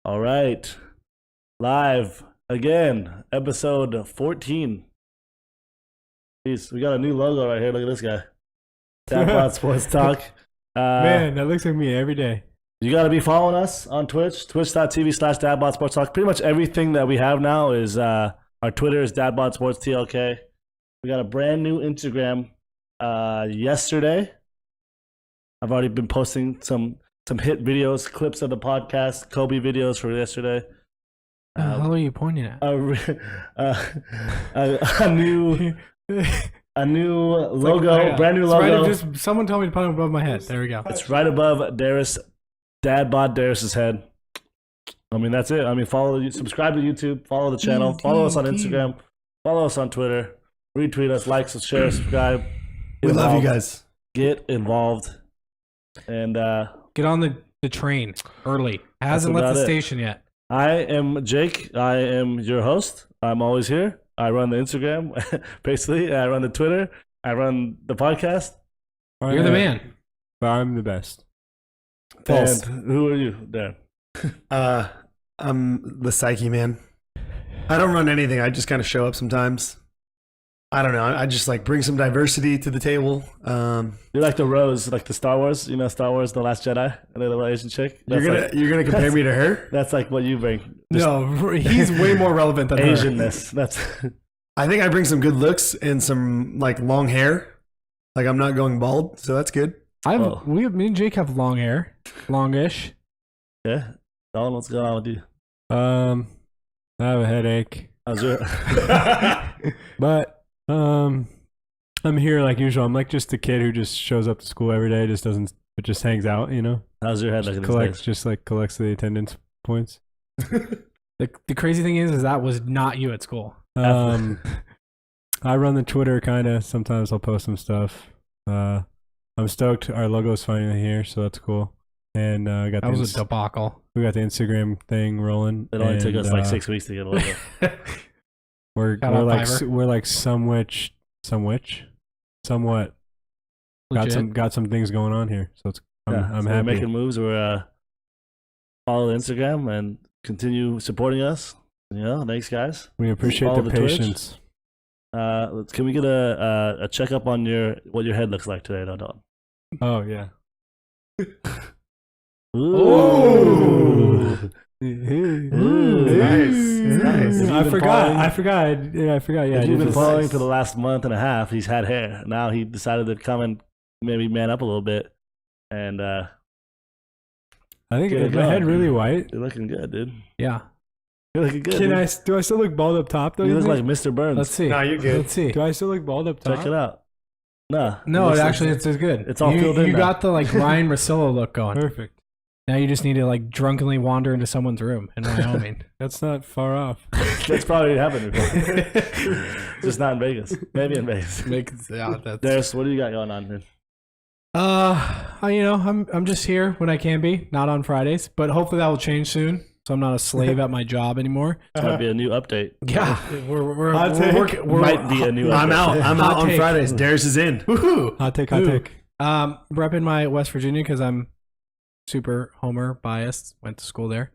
All right. Live again, episode 14. Jeez, we got a new logo right here. Look at this guy. DadBodSportsTalk. Man, that looks like me every day. You got to be following us on Twitch, twitch.tv/DadBodSportsTalk. Pretty much everything that we have now is our Twitter is DadBodSportsTLK. We got a brand new Instagram yesterday. I've already been posting some hit videos, clips of the podcast, Kobe videos for yesterday. How are you pointing at? A new logo, brand new logo. Right, someone told me to put it above my head. There we go. It's right above Darius's head. I mean, that's it. I mean, subscribe to YouTube, follow the channel, follow us on Instagram, follow us on Twitter, retweet us, like, share, subscribe. We love you guys. Get involved. And get on the train early. Hasn't left the station yet. I am Jake. I am your host. I'm always here. I run the Instagram, basically. I run the Twitter. I run the podcast. You're the man. I'm the best. False. And who are you, Dan? I'm the psyche man. I don't run anything. I just kind of show up sometimes. I don't know. I just like bring some diversity to the table. You're like the Rose, like the Star Wars. You know, Star Wars: The Last Jedi, the little Asian chick. You're gonna compare me to her? That's like what you bring. No, he's way more relevant than Asianness. Her. That's. I think I bring some good looks and some like long hair. Like I'm not going bald, so that's good. Me and Jake have long hair, longish. Yeah, Dalton, what's going on with you? I have a headache. How's your? But. I'm here like usual. I'm like just a kid who just shows up to school every day, just hangs out, you know. How's your head looking? Collects the attendance points. The crazy thing is that was not you at school. I run the Twitter kind of. Sometimes I'll post some stuff. I'm stoked. Our logo's finally here, so that's cool. And that was a debacle. We got the Instagram thing rolling. It only took us like 6 weeks to get a logo. We're like somewhat got some things going on here, so I'm happy. We're making moves. We're follow Instagram and continue supporting us. You know, thanks guys. We appreciate the patience. Can we get a checkup on what your head looks like today, Dalton? Oh yeah. Ooh. Nice. I forgot. Yeah, you've been following for the last month and a half. He's had hair. Now he decided to come and maybe man up a little bit. And I think is my head really white. You're looking good, dude. Yeah, you're looking good. Do I still look bald up top though? You look like Mr. Burns. Let's see. No, you're good. Let's see. Do I still look bald up top? Check it out. No, it's good. It's all filled in. You now. got the like Ryan Russillo look going. Perfect. Now you just need to like drunkenly wander into someone's room in Wyoming. That's not far off. That's probably happened before. Just not in Vegas. Maybe in Vegas. Darius, what do you got going on, man? I'm just here when I can be, not on Fridays, but hopefully that will change soon. So I'm not a slave at my job anymore. It's gonna be a new update. Yeah, we're might be a new update. I'm out on Fridays. Darius is in. Woohoo! Hot take. Repping my West Virginia because I'm super Homer biased. Went to school there.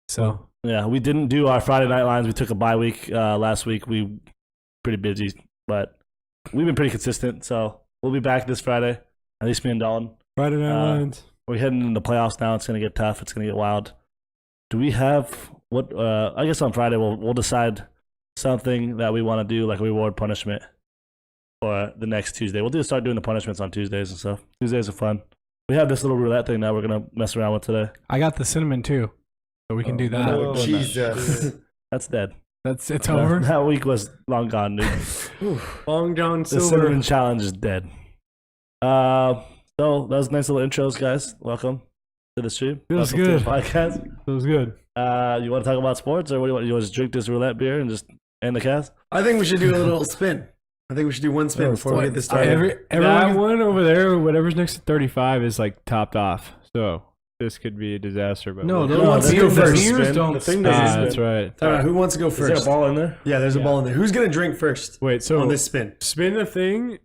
So yeah, we didn't do our Friday night lines. We took a bye week last week. We pretty busy, but we've been pretty consistent. So we'll be back this Friday. At least me and Dalton. Friday night lines. We're heading into the playoffs now. It's gonna get tough. It's gonna get wild. Do we have what? I guess on Friday we'll decide something that we want to do, like a reward punishment for the next Tuesday. We'll start doing the punishments on Tuesdays and stuff. Tuesdays are fun. We have this little roulette thing that we're gonna mess around with today. I got the cinnamon too, so we can do that. Oh, Jesus. That's dead. It's over. That week was long gone, dude. Long John Silver. The cinnamon challenge is dead. So that was nice little intros, guys. Welcome to the stream. Feels Welcome good. To the podcast. Feels good. You want to talk about sports, or what do you want? You want to just drink this roulette beer and just end the cast? I think we should do a little spin. I think we should do one spin before we get this started. That one over there, whatever's next to 35, is like topped off. So this could be a disaster. But who wants to go first? Beers don't spin. That's right. Who wants to go first? Is there a ball in there? Yeah, there's a ball in there. Who's gonna drink first? Wait, so on this spin? Spin the thing,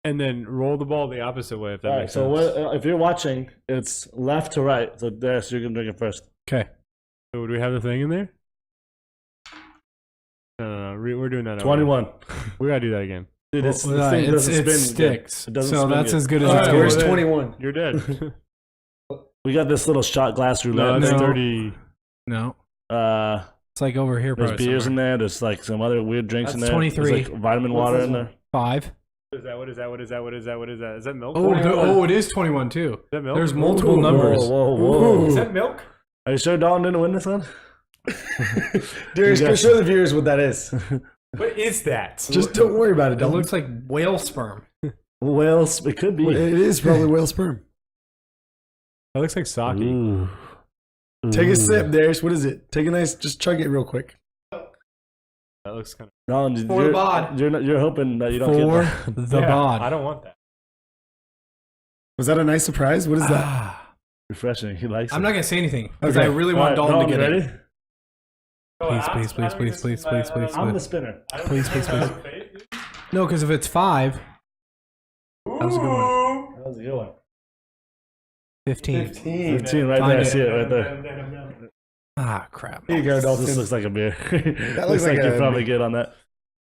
and then roll the ball the opposite way. If that All right. makes So sense. if you're watching, it's left to right. So there, so you're gonna drink it first. Okay. So would we have the thing in there? No. We're doing that. 21. We gotta do that again. Dude, this Well, thing doesn't it spin. sticks. It doesn't so spin that's good. as good as All it's right, going. where's Then 21? You're dead. We got this little shot glass no, roulette. that's thing. 30. No. It's like over here. There's beers in there. There's like some other weird drinks That's in there. 23. There's like vitamin water in there. 5. What is that? Is that milk? It is 21 too. Is that milk? There's multiple numbers. Whoa. Is that milk? Are you sure Dalton didn't win this one? Darius, go show the viewers what that is. What is that? Just don't worry about it. It Dalton. looks like whale sperm. Whales, it could be. It is probably whale sperm. That looks like sake. Ooh. Take a sip, Darius. What is it? Take a nice, just chug it real quick. That looks kind No, For the bod. You're hoping that you don't For get that. the bod. I don't want that. Was that a nice surprise? What is that? Ah. Refreshing. He likes I'm it. not going to say anything because Okay. I really want All Dalton to right, get ready? it. Please. I'm the spinner. Please. No, because if it's 5, That was a good one. That was a good one. 15. 15 right Find there. I it. see it right there. Ah, crap. Here you go, Dalton. This looks like a beer. That looks like you're a- probably good on that.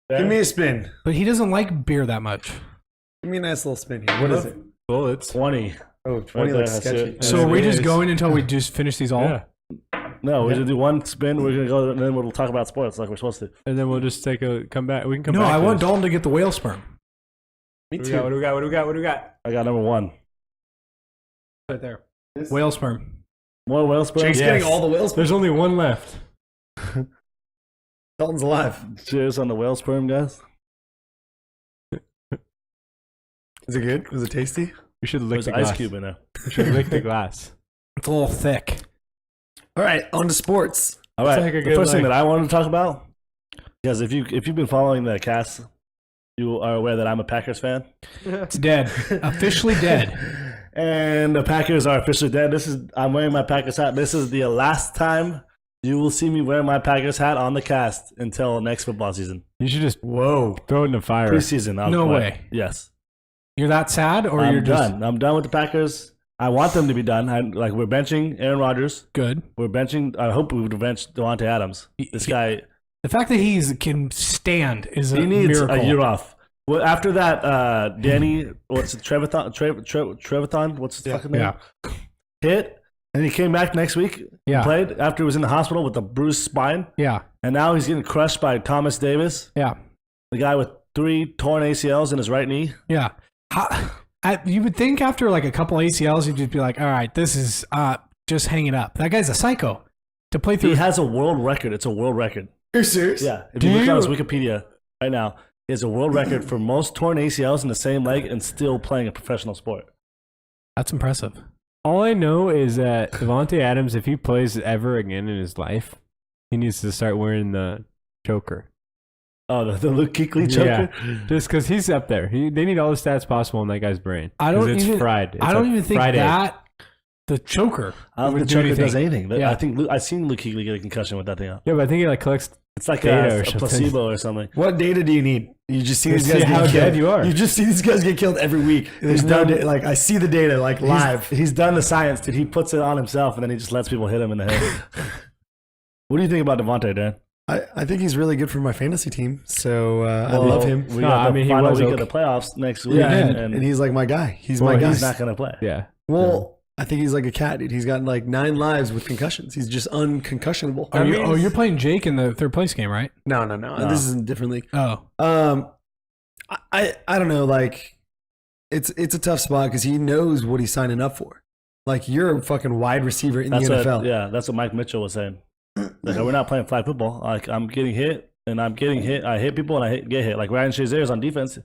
Give me a spin. But he doesn't like beer that much. Give me a nice little spin here. What is it? Bullets. 20. Oh, 20 Right looks there, sketchy. that's it. So are we it just is. going until we just finish these all? Yeah. No, we're going to do one spin. We're going to go and then we'll talk about sports like we're supposed to. And then we'll just come back. We can come No, back. I to want this. Dalton to get the whale sperm. Me What do we got? What do we got? I got number 1. Right there. Whale sperm. More whale sperm. Jake's getting all the whale sperm. There's only one left. Dalton's alive. Cheers on the whale sperm, guys. Is it good? Was it tasty? We should lick There's the ice glass. cube in there. We should lick the glass. It's a little thick. All right, on to sports. All right. like a The good, first thing like- that I wanted to talk about, because if you've been following the cast, you are aware that I'm a Packers fan. It's dead. Officially dead. And the Packers are officially dead. I'm wearing my Packers hat. This is the last time you will see me wear my Packers hat on the cast until next football season. You should just Whoa. throw it in the fire. Preseason. I'll No play. way. Yes. You're that sad, or I'm you're just done. I'm done with the Packers. I want them to be done. We're benching Aaron Rodgers. good? We're benching. I hope we would bench Devontae Adams. This guy, The fact that he can stand is a he needs miracle. a year off. Well, after that, Danny, what's it, Trevathon? What's his fucking name? Yeah. Hit, and he came back next week. Yeah. Played after he was in the hospital with a bruised spine, Yeah. and now he's getting crushed by Thomas Davis, Yeah. the guy with 3 torn ACLs in his right knee. Yeah. You would think after like a couple ACLs, you'd just be like, all right, this is just hang it up. That guy's a psycho. To play through. He has a world record. It's a world record. You're serious? Yeah. If you look on his Wikipedia right now, he has a world record for most torn ACLs in the same leg and still playing a professional sport. That's impressive. All I know is that Devontae Adams, if he plays ever again in his life, he needs to start wearing the choker. Oh, the Luke Kuechly choker? Yeah, just because he's up there. They need all the stats possible in that guy's brain. I don't 'Cause it's even- fried. It's I don't a even think fried egg. that the choker. I don't would think the do choker does anything. anything. Yeah. I think I've seen Luke Kuechly get a concussion with that thing on. Yeah, but I think he like collects. It's like Data or a something. placebo or something. What data do you need? You just see You these see guys how get dead killed. you are. You just see these guys get killed every week. There's no data. Like, I see the data, like, live. He's done the science, dude. He puts it on himself and then he just lets people hit him in the head. What do you think about Devontae, Dan? I think he's really good for my fantasy team, so I Well, love him. We No, got I the mean, he final was week okay. of the playoffs next week. Yeah, and and he's like my guy. He's Well, my guy. he's not going to play. Yeah. Well, I think he's like a cat, dude. He's got like 9 lives with concussions. He's just unconcussionable. You're playing Jake in the third place game, right? No. This is a different league. Oh. I don't know. Like, it's a tough spot because he knows what he's signing up for. Like, you're a fucking wide receiver in the NFL. That's what Mike Mitchell was saying. Like, we're not playing flag football. Like, I'm getting hit, and I'm getting hit. I hit people, and I get hit. Like Ryan Shazier's on defense.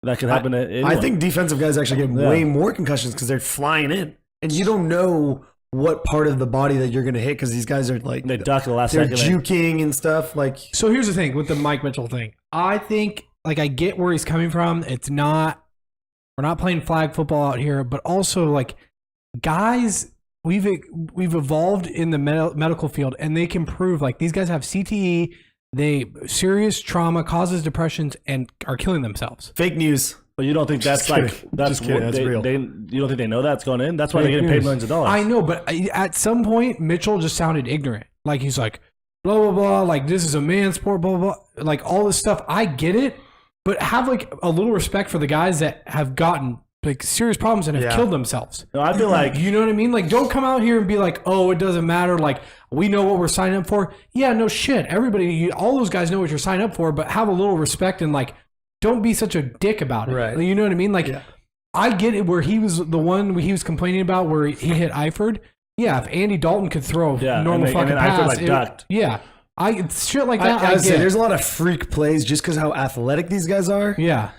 That could happen to anyone. I think defensive guys actually get Yeah. way more concussions because they're flying in, and you don't know what part of the body that you're going to hit because these guys are like they duck at the last they're second. juking and stuff. Like, So here's the thing with the Mike Mitchell thing. I think, like, I get where he's coming from. We're not playing flag football out here, but also, like, guys, we've evolved in the medical field, and they can prove, like, these guys have CTE, serious trauma causes depressions and are killing themselves. fake news. But you don't think that's Just kidding. That's real. You don't think they know that's going in? That's why they're getting paid millions of dollars. I know, but at some point, Mitchell just sounded ignorant. Like he's like, blah blah blah. Like this is a man's sport. Blah blah blah. Like all this stuff. I get it, but have like a little respect for the guys that have gotten like serious problems and have killed themselves. No, I feel like you know what I mean. Like don't come out here and be like, oh, it doesn't matter. Like we know what we're signing up for. Yeah, no shit. Everybody, all those guys know what you're signing up for. But have a little respect and like. Don't be such a dick about it. Right. You know what I mean? Like, I get it where he was the one he was complaining about where he hit Eifert. Yeah, if Andy Dalton could throw a normal fucking pass. Ducked. Yeah. Shit like that, I get. There's a lot of freak plays just because how athletic these guys are. Yeah.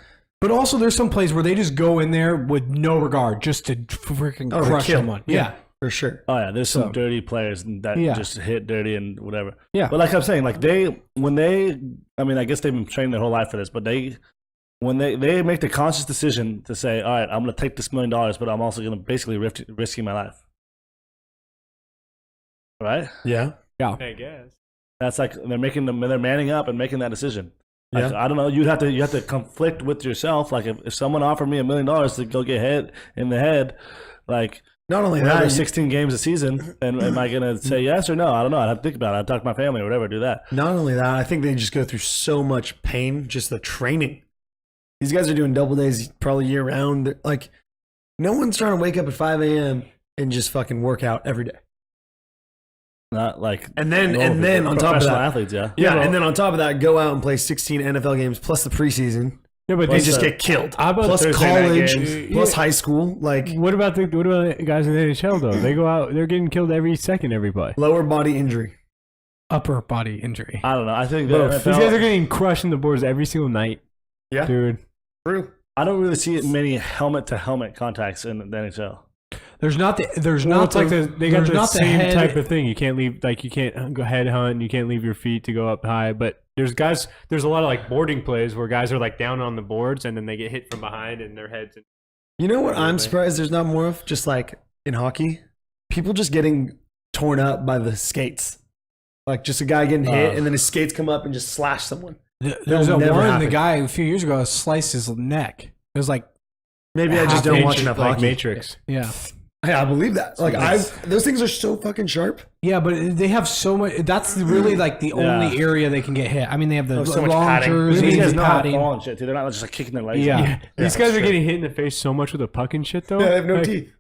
But also there's some plays where they just go in there with no regard just to freaking crush someone. Yeah. For sure. Oh yeah, there's some dirty players that just hit dirty and whatever. Yeah. But like I'm saying, like I guess they've been trained their whole life for this, but when they make the conscious decision to say, all right, I'm going to take this $1 million, but I'm also going to basically risking my life. Right? Yeah. Yeah. I guess. That's like they're manning up and making that decision. Like, Yeah. I don't know. You have to conflict with yourself. Like if someone offered me $1 million to go get hit in the head, like. Not only that, that, 16 games a season, and am I going to say yes or no? I don't know. I'd have to think about it. I'd talk to my family or whatever, do that. not only that, I think they just go through so much pain, just the training. These guys are doing double days probably year round. They're, like, no one's trying to wake up at 5 a.m. and just fucking work out every day. Not like And then on top of that, athletes, and then on top of that, go out and play 16 NFL games plus the preseason. Yeah, but They just get killed. How about Plus Thursday night college, games? plus high school, like what about the guys in the NHL though? They go out, they're getting killed every second. Every play. lower body injury. upper body injury. I don't know. I think These guys are getting crushed in the boards every single night. Yeah, Dude. true. I don't really see many helmet to helmet contacts in the NHL. There's not They got the same head- type of thing. You can't leave, like you can't go head hunt, and you can't leave your feet to go up high. But there's a lot of like boarding plays where guys are like down on the boards and then they get hit from behind and their heads. You know what I'm surprised there's not more of? Just like in hockey, people just getting torn up by the skates. Like just a guy getting hit and then his skates come up and just slash someone. There's That'll a never one, happen. the guy a few years ago sliced his neck. It was like, Maybe I just don't watch enough like hockey. Matrix. yeah. Yeah, I believe that. Like those things are so fucking sharp. Yeah, but they have so much. That's really like the only area they can get hit. I mean, they have the so much long padding. jerseys, These guys and know how to padding. fall and shit, too. They're not just like kicking their legs. Yeah. These guys are getting hit in the face so much with a puck and shit though. Yeah, they have no Like, teeth.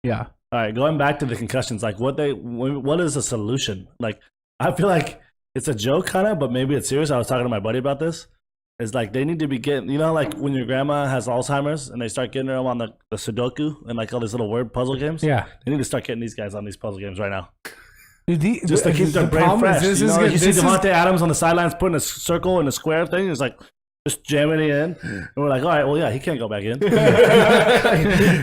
Yeah. All right, going back to the concussions, like what is the solution? Like I feel like it's a joke kind of, but maybe it's serious. I was talking to my buddy about this. It's like they need to be getting, you know, like when your grandma has Alzheimer's and they start getting her on the Sudoku and like all these little word puzzle games. Yeah. They need to start getting these guys on these puzzle games right now. Dude, Just to keep their brain problem fresh. is You know, you see this is- Devontae Adams on the sidelines putting a circle in a square thing. It's like just jamming it in. And we're like, all right, well, yeah, he can't go back in.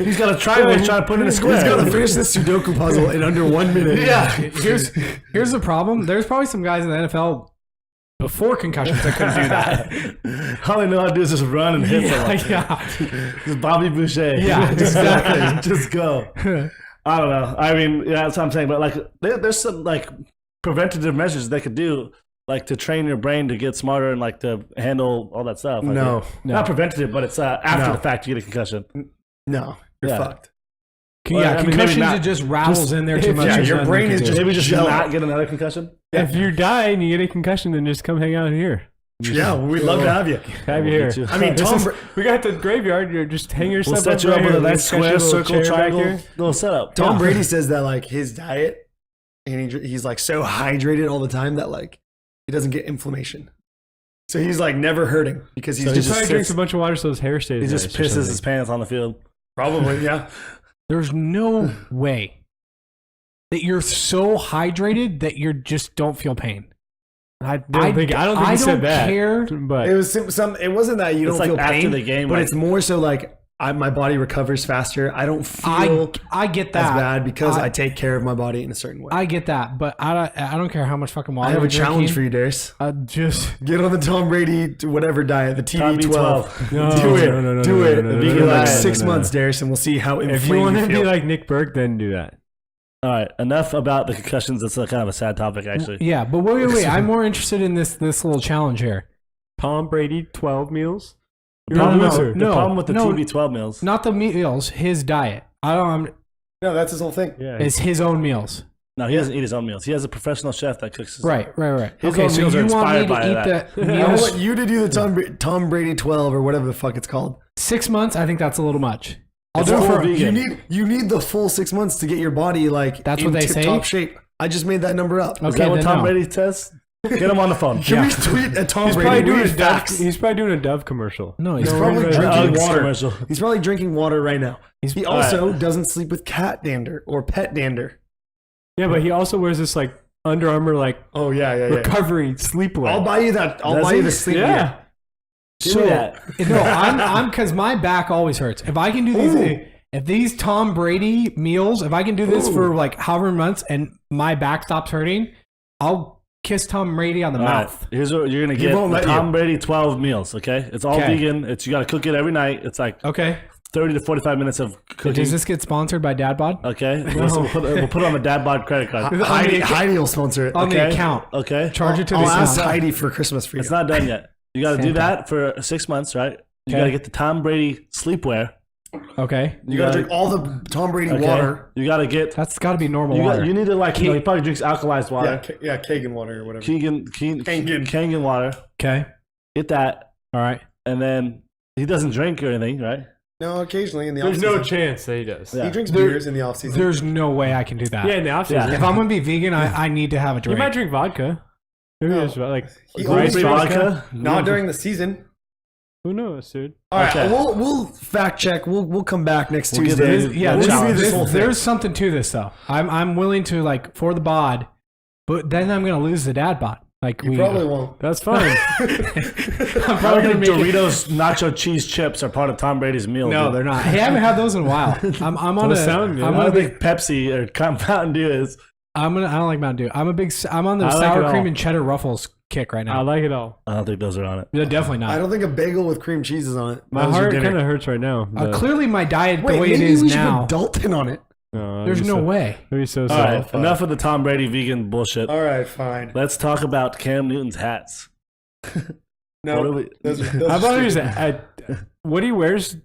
He's got a triangle he's trying to put in a square. He's got to finish this Sudoku puzzle in under 1 minute. Yeah. Here's the problem. There's probably some guys in the NFL before concussions that couldn't do that. All they know how to do is just run and hit someone. Yeah. Just Bobby Boucher. Yeah, exactly. Just go. I don't know. I mean, yeah, that's what I'm saying. But like, there's some like preventative measures they could do, like to train your brain to get smarter and like to handle all that stuff. Like, No. not preventative, but it's after No. the fact you get a concussion. No, you're Yeah. fucked. Well, I mean, maybe concussions, not. it just rattles in there too much. yeah, There's your nothing brain you is can just- do. Maybe just Jello. not get another concussion. If you die and you get a concussion, then just come hang out here. Yeah, we'd love to have you. Have you here. I mean, Tom. We got the graveyard. You just hang yourself We'll set you up right with a here. nice We'll square, set you a little circle, chair back triangle, here. little setup. Tom Yeah. Brady says that like his diet, and he's like so hydrated all the time that like he doesn't get inflammation. So he's like never hurting because he's So he He just probably sits- drinks a bunch of water so his hair stays He just nice or pisses something. his pants on the field. probably yeah. There's no way that you're so hydrated that you just don't feel pain. I don't think he said that. care. But It was some. It wasn't that you It's don't like feel after pain, the game, but like- it's more so like my body recovers faster. I don't feel I get as that. bad because I take care of my body in a certain way. I get that, but I don't care how much fucking water I have a you're challenge for drinking. you, Darius. Just Get on the Tom Brady whatever diet, the Tom TB12. B12. No, do it. no, do no, it. no, no, Vegan no, no, like no, 6 no, no. months, Darius, and we'll see how inflamed if you want to feel. be like Nick Burke, then do that. All right, enough about the concussions. It's a kind of a sad topic, actually. yeah, but wait. I'm more interested in this little challenge here. Tom Brady 12 meals. The You're a problem, loser. with, the problem with the TB12 meals. Not the meals, his diet. I don't. No, that's his whole thing. Yeah. It's his own meals. No, he doesn't eat his own meals. He has a professional chef that cooks his Right. His Okay, own so meals are you want me inspired by to that. eat the I meals want you to do the Tom Brady 12 or whatever the fuck it's called. 6 months? I think that's a little much. I'll It's do it full for vegan. You need the full 6 months to get your body like That's in what they say? tip-top shape. I just made that number up. Okay, Is that what then Tom no. Brady says? Get him on the phone. Can we tweet at Tom He's Brady? probably We doing need a Dove. facts. He's probably doing a Dove commercial. No, he's He's probably An drinking Uggs water. commercial. He's probably drinking water right now. He all also doesn't sleep with cat dander or pet dander. Yeah, but he also wears this like Under Armour like Oh yeah. recovery sleepwear. I'll buy you that. I'll Does buy he? you the sleep gear. Yeah. Give me that. No, I'm because my back always hurts. If I can do these, if these Tom Brady meals, if I can do this for like however many months and my back stops hurting, I'll kiss Tom Brady on the All right, mouth. here's what you're gonna get: won't the let Tom you. Brady 12 meals. Okay, it's all Okay. vegan. It's you got to cook it every night. It's like Okay. 30 to 45 minutes of cooking. Does this get sponsored by DadBod? Okay, we'll put it on the DadBod credit card. Heidi will sponsor it. On the Okay. account. Okay, Charge it to I'll the ask account. Heidi for Christmas for you. it's not done yet. You got to do Santa. that for 6 months, right? You Okay. got to get the Tom Brady sleepwear. Okay. You gotta drink all the Tom Brady Okay. water. You got to get. That's got to be normal water. You need to like. He probably drinks alkalized water. Yeah, Kagan water or whatever. Kangen water. Okay. Get that, All right. and then he doesn't drink or anything, right? No, occasionally in the There's off-season. no chance that he does. Yeah. He drinks There- beers in the off-season. There's no way I can do that. Yeah, in the offseason. Yeah. If I'm gonna be vegan, I need to have a You drink. might drink vodka. Maybe No. there's like He rice always drinks vodka. Not during the season. Who knows, dude? All right, Okay. we'll fact check. We'll come back next We'll get Tuesday. the- Yeah, We'll this, challenge this whole thing. there's something to this though. I'm willing to like for the bod, but then I'm gonna lose the dad bod. Like You probably won't. That's fine. I'm I probably don't gonna think make it. Doritos nacho cheese chips are part of Tom Brady's meal. No, dude. they're not. Hey, I haven't had those in a while. I'm on a. Those sound good. I I'm don't on a big. think Pepsi or Mountain Dew is. I don't like Mountain Dew. I'm on the I like sour it cream all. and cheddar ruffles kick right I now. like it all. I don't think those are on it. They're definitely I not. don't think a bagel with cream cheese is on it. My That was your heart dinner. kind of hurts right now. but- Clearly, my diet Wait, the way it maybe is we should now. put Dalton on it. No, There's that'd be no so- way. That'd be so All sad. right, enough of the Tom Brady vegan bullshit. All right, fine. Let's talk about Cam Newton's hats. No, What do we- those How are about stupid. what he wears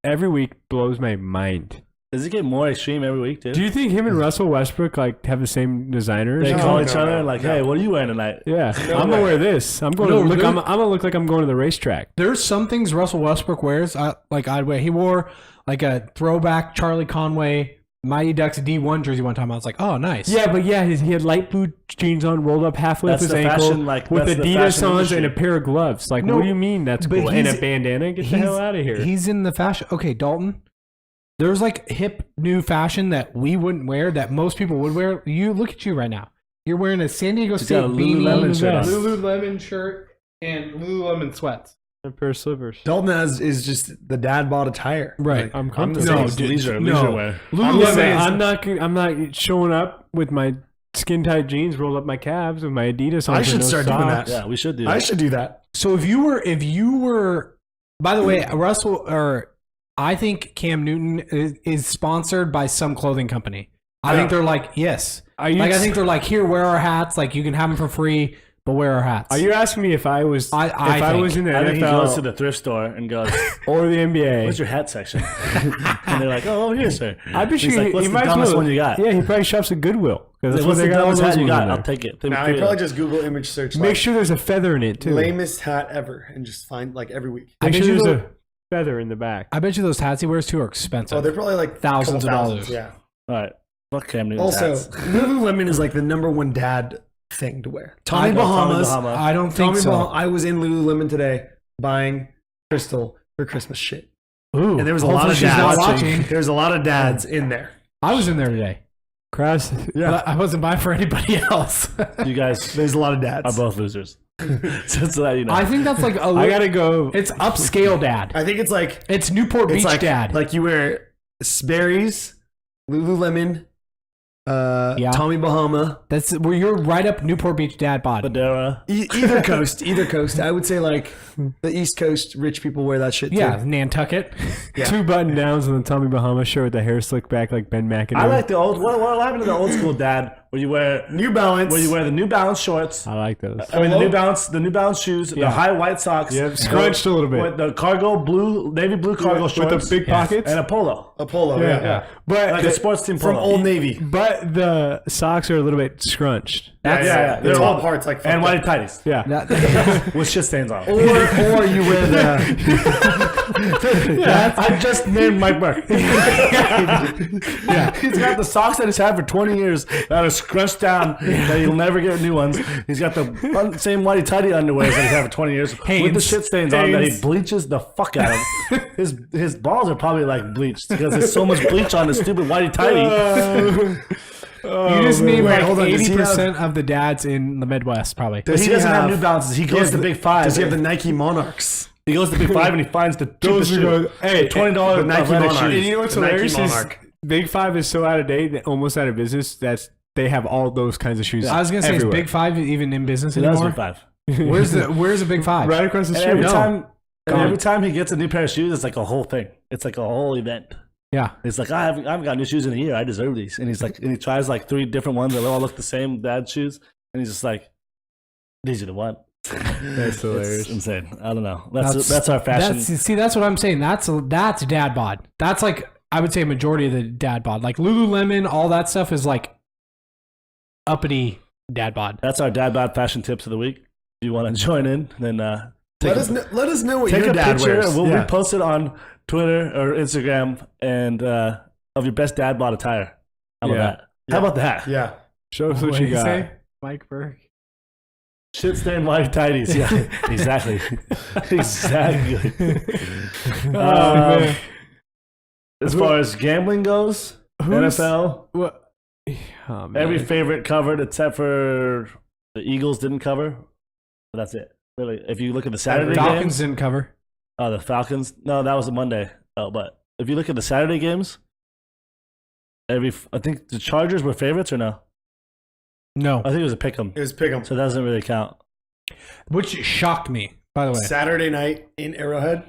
every week blows my mind. Does it get more extreme every week, dude? Do you think him and Russell Westbrook like have the same designers? They No, call no, each other no, and like, no. hey, what are you wearing tonight? Yeah, No I'm gonna way. wear this. I'm going No, to look. there- I'm gonna look like I'm going to the racetrack. There's some things Russell Westbrook wears. I'd wear. He wore like a throwback Charlie Conway Mighty Ducks D1 jersey one time. I was like, oh, nice. Yeah, but yeah, he had light blue jeans on, rolled up halfway That's up his the ankle, fashion, like, with that's the Adidas fashion on industry. and a pair of gloves. Like, No, what do you mean that's but cool? And a he's- bandana? Get the hell out of here! He's in the fashion. Okay, Dalton. There's like hip new fashion that we wouldn't wear that most people would wear. You look at you right now. You're wearing a San Diego State got a Lululemon beanie, shirt on. Lululemon shirt, and Lululemon sweats. A pair of slippers. Dalton is just the dad bought attire. Right. Like, I'm the comfortable. same. No, It's dude, leisure no. wear. I'm, just saying, Lululemon I'm not showing up with my skin tight jeans, rolled up my calves, with my Adidas on. I with should no start doing socks. that. Yeah, we should do I that. should do that. So if you were, by the way, Russell, or I think Cam Newton is sponsored by some clothing company. I think they're like, yes. Are you? Like I think they're like, here, wear our hats. Like you can have them for free, but wear our hats. Are you asking me if I was? I if I think- was in the I think he goes to NFL the thrift store and goes, or the NBA? what's your hat section? And they're like, oh, here, sir. I bet He's you like, what's he the might as dumbest well- one you got? Yeah, he probably shops at Goodwill because that's Like, what what's they the got. All dumbest those hat you ones got? in I'll there. take it. Nah, I probably just Google image search. Make sure there's a feather in it too. lamest hat ever and just find like every week. I Make bet sure you there's tho- a feather in the back. I bet you those hats he wears too are expensive. Oh, they're probably like Thousands couple of thousands, dollars. Yeah. All right. Fuck Cam Newton's Also, hats. Lululemon is like the number one dad thing to wear. Tommy I- Bahamas. Tommy Bahama. I don't think Tommy so. Bahama. I was in Lululemon today buying Crystal for Christmas shit. Ooh, And there was a hopefully lot of she's dads. not watching. There's a lot of dads in there. I was in there today. Cross. But I wasn't buying for anybody else. You guys There's a lot of are dads. both losers. Just so that you know. I think that's like a I gotta go. it's upscale dad. I think it's like It's Newport Beach dad. Like you wear Sperry's, Lululemon, Yeah. Tommy Bahama. That's where you're right up Newport Beach dad bod. Fedora. Either coast, either coast. I would say like the East Coast rich people wear that shit too. Yeah, Nantucket. Yeah. 2 button downs on the Tommy Bahama shirt with the hair slicked back like Ben McAdoo. I like the old. What happened to the old school dad where you wear New Balance. where you wear the New Balance shorts. I like those. I mean the New Balance shoes, the high white socks, Scrunched a little bit. with the navy blue cargo shorts with the big pockets. and a polo, A polo, yeah. But like a sports team From polo. Old Navy. But the socks are a little bit scrunched. Yeah. The They're top all- part's like and fucked whitey up. tighties Yeah. with shit stains on. Or you wear the. I just named Mike Burke. He's got the socks that he's had for 20 years that are scrunched down that he'll never get new ones. He's got the same whitey tighty underwear that he's had for 20 years with the Hanes. shit stains on that he bleaches the fuck out of. His balls are probably like bleached because there's so much bleach on the stupid whitey tighty. You just need Wait, like hold on, does he 80% of the dads in the Midwest, probably. Does He doesn't have New Balances. He goes to Big Five. Does he have the Nike Monarchs? He goes to Big Five and he finds the cheapest shoe. Hey, $20 Nike athletic Monarch. And shoes. you know what's The Nike hilarious is Monarch. Big Five is so out of date, almost out of business. They have all those kinds of shoes. I was gonna say, everywhere. is Big Five even in business He does anymore? Big Five. Where's the Big Five? right across the And street. every time he gets a new pair of shoes, it's like a whole thing. It's like a whole event. Yeah. It's like I haven't got new shoes in a year. I deserve these. And he's like, and he tries like 3 different ones that all look the same, dad shoes. And he's just like, these are the one. That's hilarious. It's insane. I don't know. That's our fashion. That's what I'm saying. That's dad bod. That's like, I would say a majority of the dad bod. Like Lululemon, all that stuff is like uppity dad bod. That's our dad bod fashion tips of the week. If you want to join in, then Let us know what take your a dad picture. wears. We'll Yeah. repost it on Twitter or Instagram and of your best dad bod attire. How about Yeah. that? How about that? Yeah. Show us what What'd you he got. say? Mike Burke. Shit stained white tighties. Yeah, exactly. Exactly. Man. As far as gambling goes, NFL, What? Oh, man. every favorite covered except for the Eagles didn't cover. But that's it. Really, if you look at the Saturday Falcons games, didn't cover. the Falcons. No, that was a Monday. Oh, but if you look at the Saturday games, I think the Chargers were favorites or no? No. I think it was a pick 'em, It was Pick'em. so that doesn't really count. Which shocked me, by the way. Saturday night in Arrowhead.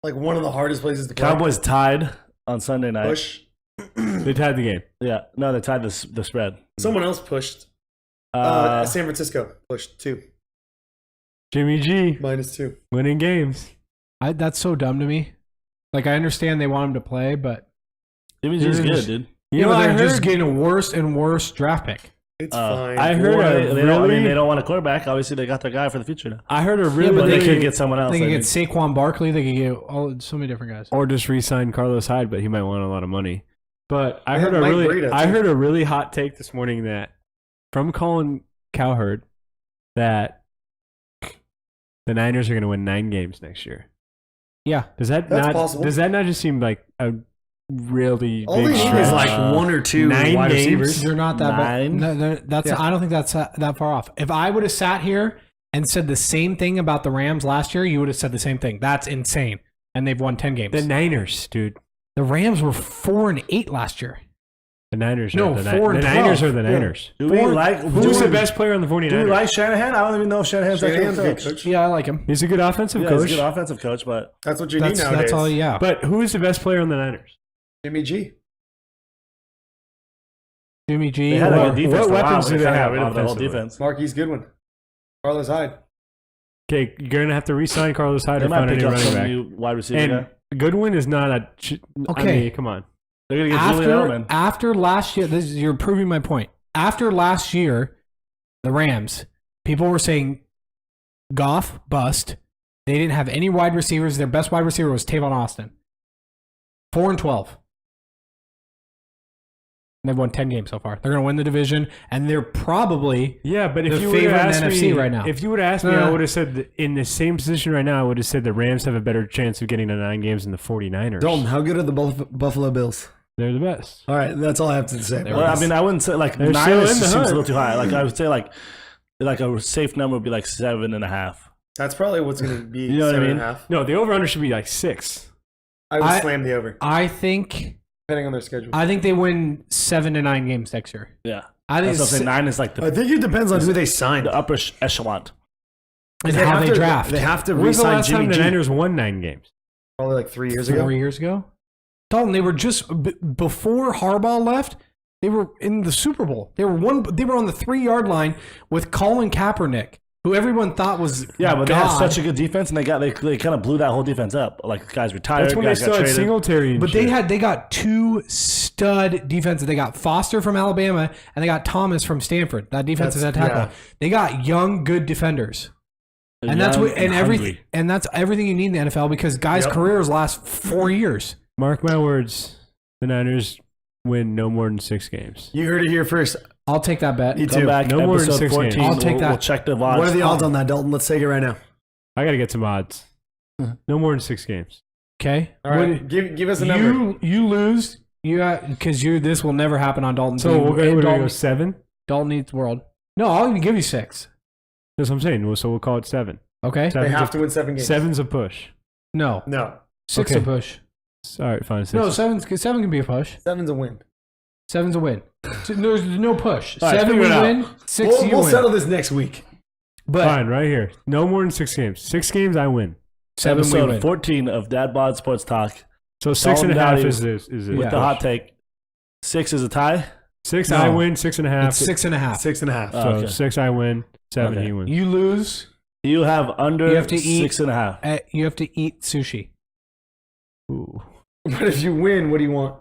Like one of the hardest places to play. Cowboys tied on Sunday night. Push. They tied the game. Yeah, no, they tied the spread. Someone else pushed. Uh, San Francisco pushed 2. Jimmy G -2. winning games. That's so dumb to me. Like, I understand they want him to play, but Jimmy G's They're good, just- dude. You know, they're I just heard. getting a worse and worse draft pick. It's fine. I heard They don't, I mean, really- they don't want a quarterback. Obviously, they got their guy for the future now. I heard a Yeah, really. But they they- could get someone else. They could I get think. Saquon Barkley. They could get so many different guys. or just re-sign Carlos Hyde, but he might want a lot of money. But I They heard have a Mike really, Breida, I too. heard a really hot take this morning that from Colin Cowherd that the Niners are going to win 9 games next year. Yeah. Does that That's not? possible. Does that not just seem like a really All big they need stretch? is like 1 or 2 9 wide games? receivers. They're not that bad. 9? No, that's. Yeah. I don't think that's that far off. If I would have sat here and said the same thing about the Rams last year, you would have said the same thing. That's insane. And they've won 10 games. The Niners, dude. The Rams were 4-8 last year. The Niners. No, are the 4 and the Niners 12. are the Niners. Do we like Who's do the we- best player on the 49ers? Do we like Shanahan? I don't even know if Shanahan's actually a Shanahan's a good coach. coach. Yeah, I like him. He's a good offensive Yeah, he's a coach. good offensive coach, but That's what you need That's nowadays. all. Yeah. But who is the best player on the Niners? Jimmy G. Jimmy G. they had a What- good defense what for a while, weapons but do they they kinda have got rid of the whole offensively? defense. Marquise Goodwin. Carlos Hyde. Okay, you're going to have to re-sign Carlos Hyde They or might find a pick new up running some back. new wide receiver And guy. Goodwin is not a. I Okay. mean, come on. They're gonna get Julian Edelman. After last year, you're proving my point. After last year, the Rams, people were saying Goff bust. They didn't have any wide receivers. Their best wide receiver was Tavon Austin. 4-12. And they've won 10 games so far. They're going to win the division, and they're probably Yeah, but if the you would favorite have in asked NFC me right now. if you would have asked me, I Nah. would have said that in the same position right now. I would have said the Rams have a better chance of getting to 9 games than the 49ers. Dalton, how good are the Buffalo Bills? They're the best. All right, that's all I have to say. Well, I mean, I wouldn't say like They're 9 still in the seems hunt. a little too high. Like I would say like a safe number would be like 7.5. That's probably what's going to be You know what I 7.5. No, the over/under should be like 6. I would I- slam the over, I think depending on their schedule. they win 7 to 9 games next year. Yeah, I think that's what I'm saying. 9 is like I the think it depends on who they signed. upper echelon. and They how have they to- draft. They have to When's the re-sign last time Jimmy the G. Niners won 9 games? Probably like 3 years 4 ago. years ago. Dalton, they were just before Harbaugh left. They were in the Super Bowl. They were on the 3-yard line with Colin Kaepernick, who everyone thought was but they had God. such a good defense, and they kind of blew that whole defense up. Like guys retired, That's when they guys got still had traded. Singletary. And But shit. they got 2 stud defenses. They got Foster from Alabama, and they got Thomas from Stanford. That defensive tackle. yeah. They got young, good defenders. They're And that's young what and hungry. everything and that's everything you need in the NFL because guys' careers last 4 years. Mark my words, the Niners win no more than 6 games. You heard it here first. I'll take that bet. You Come too. back, No more than episode 6 games. 14. I'll take that. We'll check the odds. What are the odds on that, Dalton? Let's take it right now. I got to get some odds. No more than 6 games. Okay. All right. Give us a number. You lose. Because this will never happen on Dalton's So team. we're And going to Dalton, go 7? Dalton needs world. No, I'll even give you 6. That's what I'm saying. So we'll call it 7. Okay. They Seven's have a, to win 7 games. 7's a push. No. No. 6 Okay. a push. All right, fine. 6. No, 7 can be a push. 7's a win. 7's a win. So there's no push. All right, 7 figure we it out. win. 6 you We'll win. settle this next week. But Fine, right here. No more than 6 games. 6 games, I win. 7 we Episode win. 14 of Dad Bod Sports Talk. So 6.5 Dowdy is this. Is it? With Yeah. the hot take, 6 is a tie. 6 No. I win, 6.5. It's 6.5. 6.5. So Okay. 6 I win, 7 Okay. he wins. You lose. You have under You have to eat- 6.5. You have to eat sushi. Ooh. But if you win, what do you want?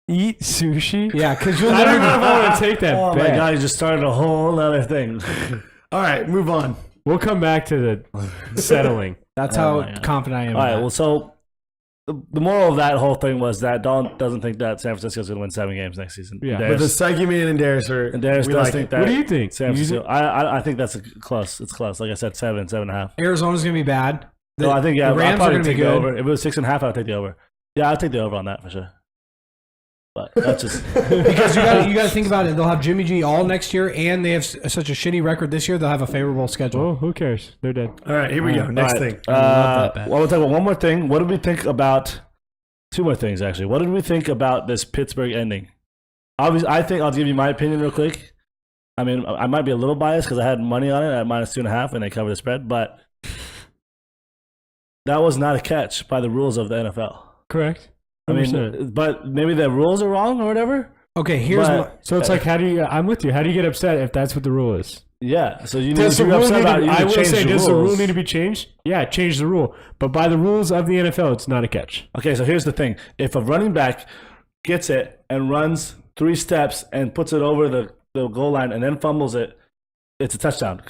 Eat sushi? Yeah, because you'll I don't know never. if I want to take that Oh my bet. god, you just started a whole other thing. All right, move on. We'll come back to the settling. That's Oh how my God. confident I am. All in right, that. well, so the moral of that whole thing was that Dalton doesn't think that San Francisco's going to win 7 games next season. Yeah. But the Psyche Man and Darius are. and Darius we does like think it. that. What do you think? San You Francisco. I think that's close. It's close. Like I said, 7.5. Arizona's gonna be bad. So I think the I'd Rams are probably gonna be take the good. over. If it was 6.5, I'd take the over. Yeah, I'd take the over on that for sure. But that's just Because you got to think about it. They'll have Jimmy G all next year, and they have such a shitty record this year. They'll have a favorable schedule. Oh, who cares? They're dead. All right, here we go. Next All right. thing. love that bet. Well, we'll talk about one more thing. What did we think about 2 more things actually? What did we think about this Pittsburgh ending? Obviously, I think I'll give you my opinion real quick. I mean, I might be a little biased because I had money on it at -2.5 and they covered the spread, but that was not a catch by the rules of the NFL. Correct. I 100%. mean, but maybe the rules are wrong or whatever. Okay, here's But- my, So it's like, how do you? I'm with you. How do you get upset if that's what the rule is? Yeah, so you need Does to the be rule upset need about it. to, You need I to will change say, the does the rule rules. need to be changed? Yeah, change the rule. But by the rules of the NFL, it's not a catch. Okay, so here's the thing. If a running back gets it and runs 3 steps and puts it over the goal line and then fumbles it, it's a touchdown.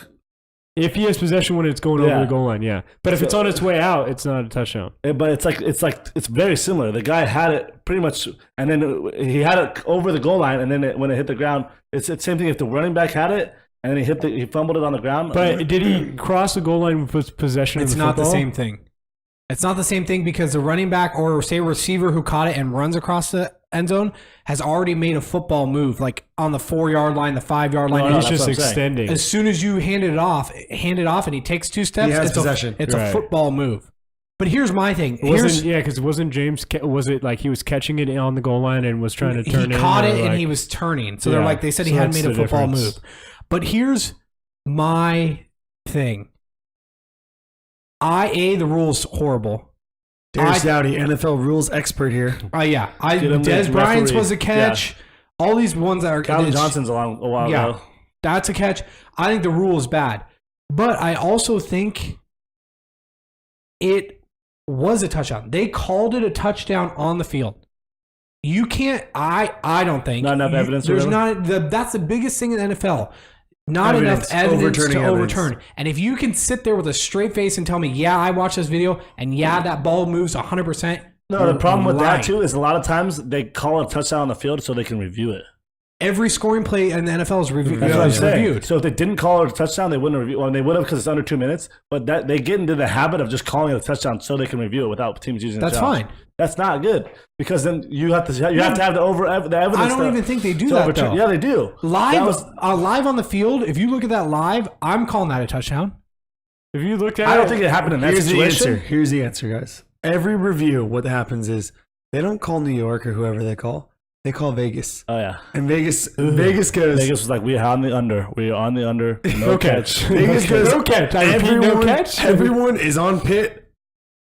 If he has possession when it's going over Yeah. the goal line, yeah. But if it's on its way out, it's not a touchdown. But it's very similar. The guy had it pretty much, and then he had it over the goal line, and then when it hit the ground, it's the same thing. If the running back had it and then he fumbled it on the ground. But did he cross the goal line with possession it's of the not the football? same thing. It's not the same thing because the running back or say receiver who caught it and runs across the end zone has already made a football move, like on the 4-yard line, the 5-yard line. No, He's that's just what I'm saying. extending. As soon as you hand it off, and he takes 2 steps, He has it's possession. It's a Right. football move. But here's my thing. Because wasn't James? Was it like he was catching it on the goal line and was trying to turn he it? caught or it and like- he was turning. So Yeah. they're like, they said he So hadn't that's made a the football difference. move. But here's my thing. The rules horrible. Darius Dowdy, NFL rules expert here. Yeah. Get him Des the Bryant's referee. was a catch. All these ones that are Calvin it's- Johnson's a while Yeah. ago. That's a catch. I think the rule is bad. But I also think it was a touchdown. They called it a touchdown on the field. You can't I don't think Not enough evidence or There's whatever? not that's the biggest thing in the NFL. Not Evidence. enough evidence Overturning to evidence. overturn. And if you can sit there with a straight face and tell me, yeah, I watched this video and yeah, that ball moves 100%. No, the problem with lying. that too is a lot of times they call a touchdown on the field so they can review it. Every scoring play in the NFL is That's what I'm is saying. reviewed. So if they didn't call it a touchdown, they wouldn't review. Well, they would have because it's under 2 minutes. But that they get into the habit of just calling it a touchdown so they can review it without teams using. That's the challenge. fine. That's not good because then you have to have the the evidence. I don't even think they do that, though. Yeah, they do. Live, That was- live on the field. If you look at that live, I'm calling that a touchdown. If you look at I it, don't think it happened in that Here's the situation. answer. Here's the answer, guys. Every review, what happens is they don't call New York or whoever they call. They call Vegas. Oh yeah, And Vegas goes. Vegas was like, we're on the under. We're on the under. No catch. Vegas goes. No catch. I repeat, no Everyone, catch. everyone is on pit.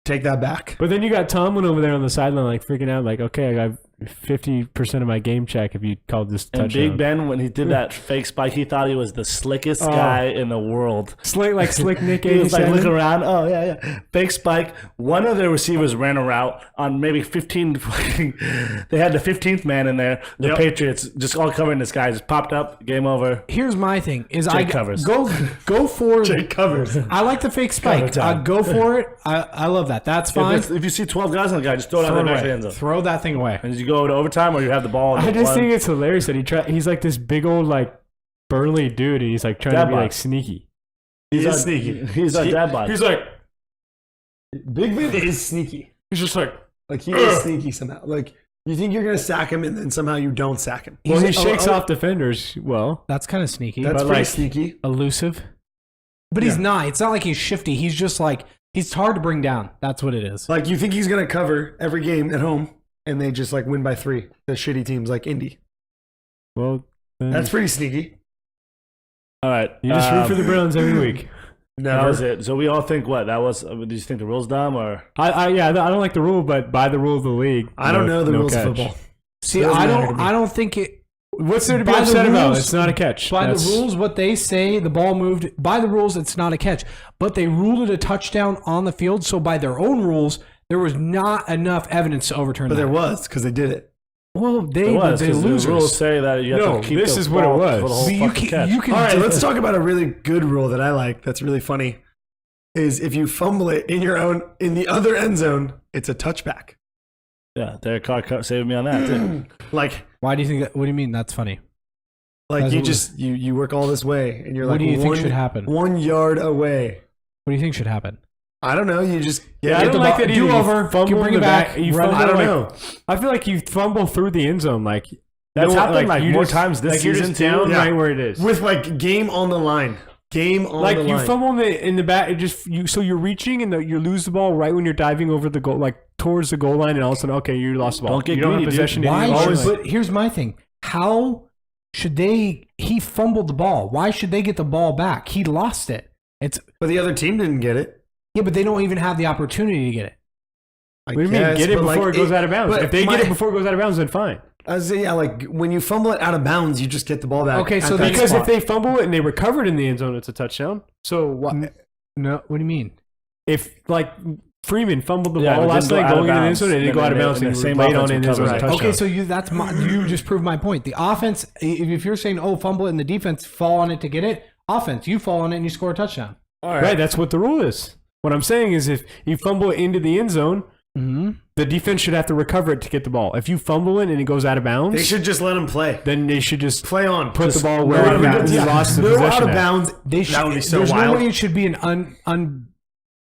Take that back. But then you got Tomlin over there on the sideline, like freaking out, like, okay, 50% of my game check if you called this And touchdown. Big Ben, when he did that fake spike, he thought he was the slickest guy in the world. Slick Nick He was like 87. looking around. Oh, yeah. Fake spike. One of the receivers ran a route on maybe 15. They had the 15th man in there. The Patriots just all covering this guy. Just popped up. Game over. Here's my thing: is Jake covers. go for Jake covers. I like the fake spike. time. Go for it. I love that. That's fine. If you see 12 guys on the guy, just throw it out the back of the end zone. Throw that thing away. And you go to overtime or you have the ball. I just think it's hilarious that he's like this big old like burly dude and he's like trying to be like sneaky. He's sneaky. He's a dad bod. He's like Big Ben is sneaky. he's just like He is sneaky somehow. Like, you think you're going to sack him and then somehow you don't sack him. well, he shakes off defenders well. That's kind of sneaky. That's but pretty like- sneaky. Elusive. But he's not. It's not like he's shifty. He's just like he's hard to bring down. That's what it is. Like, you think he's going to cover every game at home and they just like win by 3. The shitty teams like Indy. Well, then That's pretty sneaky. All right. you just root for the Browns every week. That was it. So we all think what? That was. Do you think the rule's dumb or? I don't like the rule, but by the rule of the league, I don't know the rules catch. of football. See, Doesn't I matter to me. don't think it. What's there to be By the upset about? rules- It's not a catch. By That's- the rules, what they say, the ball moved. By the rules, it's not a catch. But they ruled it a touchdown on the field. So by their own rules, there was not enough evidence to overturn But that. there was because they did it. Well, they It was, the 'cause the losers. rules say that you have No, to keep this the is what it ball was. for the whole So you fucking can, catch. you can All right, dif- let's talk about a really good rule that I like that's really funny. Is if you fumble it in the other end zone, it's a touchback. Yeah, Derek Carr saved me on that too. Like Why do you think that? What do you mean? That's funny. you What- just you work all this way and you're What like do you think one- should happen? 1 yard away. What do you think should happen? I don't know. You just I get don't like that do you over, fumble bring in it the back, You run- fumble I don't like, know. I feel like you fumble through the end zone. Like That's happened like you more just- times this like you're season just down too. Yeah. right where it is. with like game on the line. Game on Like the you line. fumble in the back, it just so you're reaching and you lose the ball right when you're diving over the goal, like towards the goal line, and all of a sudden, okay, you lost the ball. Don't get you don't greedy, have dude. possession. Why? anymore. But here's my thing. How should they? He fumbled the ball. Why should they get the ball back? He lost it. It's But the other team didn't get it. yeah, but they don't even have the opportunity to get it. I What do you mean? guess, Get it but, before like, it goes out of bounds. but If they my- get it before it goes out of bounds, then fine. I was saying, yeah, like when you fumble it out of bounds, you just get the ball back. Okay, at so that Because spot. if they fumble it and they recover it in the end zone, it's a touchdown. So what? No, what do you mean? If like Freeman fumbled the Yeah, ball it last didn't go night out going of in the end bounds. zone, and it didn't go out of Then bounds, the and same laid offense on in his recovers own it. touchdown. Okay, so you just proved my point. The offense, if you're saying fumble it and the defense fall on it to get it, offense you fall on it and you score a touchdown. Right, that's what the rule is. What I'm saying is if you fumble it into the end zone, the defense should have to recover it to get the ball. If you fumble it and it goes out of bounds, they should just let him play. then they should just Play on. put the ball No where out of he bounds. Yeah. lost the No possession out of at. bounds. They should. That would be so there's wild. no way it should be an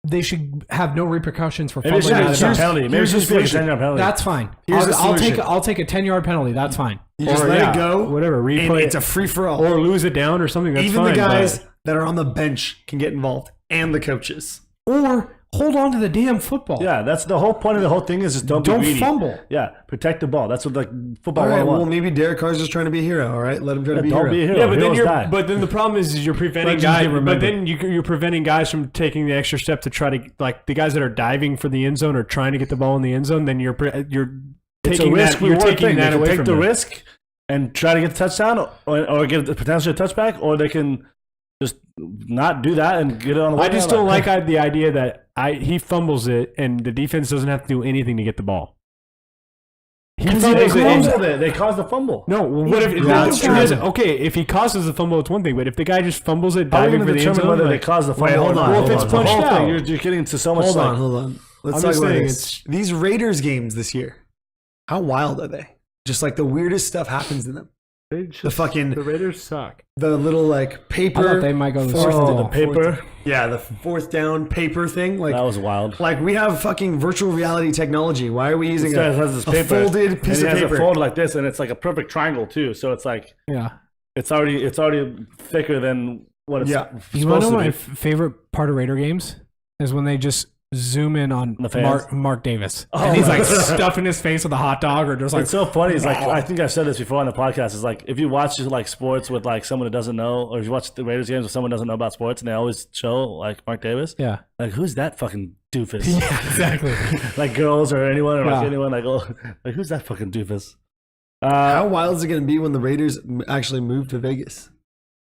They should have no repercussions for Maybe it fumbling. should out be of a bounds. penalty. Maybe it here's should the be a solution. 10-yard penalty. That's fine. Here's the I'll take solution. a 10-yard penalty. That's fine. You just Or, let yeah, it go. whatever, And replay it's it. a free for all. or lose it down or something. That's Even fine, the guys but- that are on the bench can get involved, and the coaches. Or hold on to the damn football. Yeah, that's the whole point of the whole thing is just don't Don't be greedy. fumble. Yeah, protect the ball. That's what like football All right, 101. well, maybe Derek Carr's just trying to be a hero. All right, let him try to be a don't hero. be a hero. Yeah, but then Heroes die. then the problem is you're preventing Legends guys. get But remembered. then you're preventing guys from taking the extra step to try to like the guys that are diving for the end zone or trying to get the ball in the end zone. Then you're It's taking a risk that. You're reward taking thing. that They can away take from the them. risk and try to get the touchdown, or get the potential touchback, or they can just not do that and get it on the way. I just don't like the idea that he fumbles it and the defense doesn't have to do anything to get the ball. He They fumbles it. fumbled it. They caused the fumble. No, well, what if Yeah, that's true. okay? If he causes the fumble, it's one thing. But if the guy just fumbles it, How are you diving going for to the end determine zone, whether they like, caused the fumble? Wait, hold or on, not? hold Well, if on, it's punched hold out, on. you're getting into so much. Hold like, on, hold on. Let's I'm talk just about saying this. These Raiders games this year, how wild are they? Just like the weirdest stuff happens in them. The fucking Raiders suck. the little like I paper. thought they might go to the fourth- Super Bowl. the paper. Yeah, the fourth down paper thing. Like That was wild. Like we have fucking virtual reality technology. Why are we using This guy has this a paper, folded piece and of he has paper? it folded like this, and it's like a perfect triangle too. So it's like Yeah. it's already thicker than what it's Yeah. supposed You want to know to my be. favorite part of Raider games is when they just zoom in on The fans? Mark Davis, Oh, and he's my like God. stuffing his face with a hot dog, or just like It's so funny. It's like I think I've said this before on the podcast. It's like if you watch like sports with like someone who doesn't know, or if you watch the Raiders games with someone who doesn't know about sports, and they always show like Mark Davis. yeah, Like who's that fucking doofus? yeah, exactly. Like girls or anyone or like Yeah. anyone like like who's that fucking doofus? How wild is it going to be when the Raiders actually move to Vegas?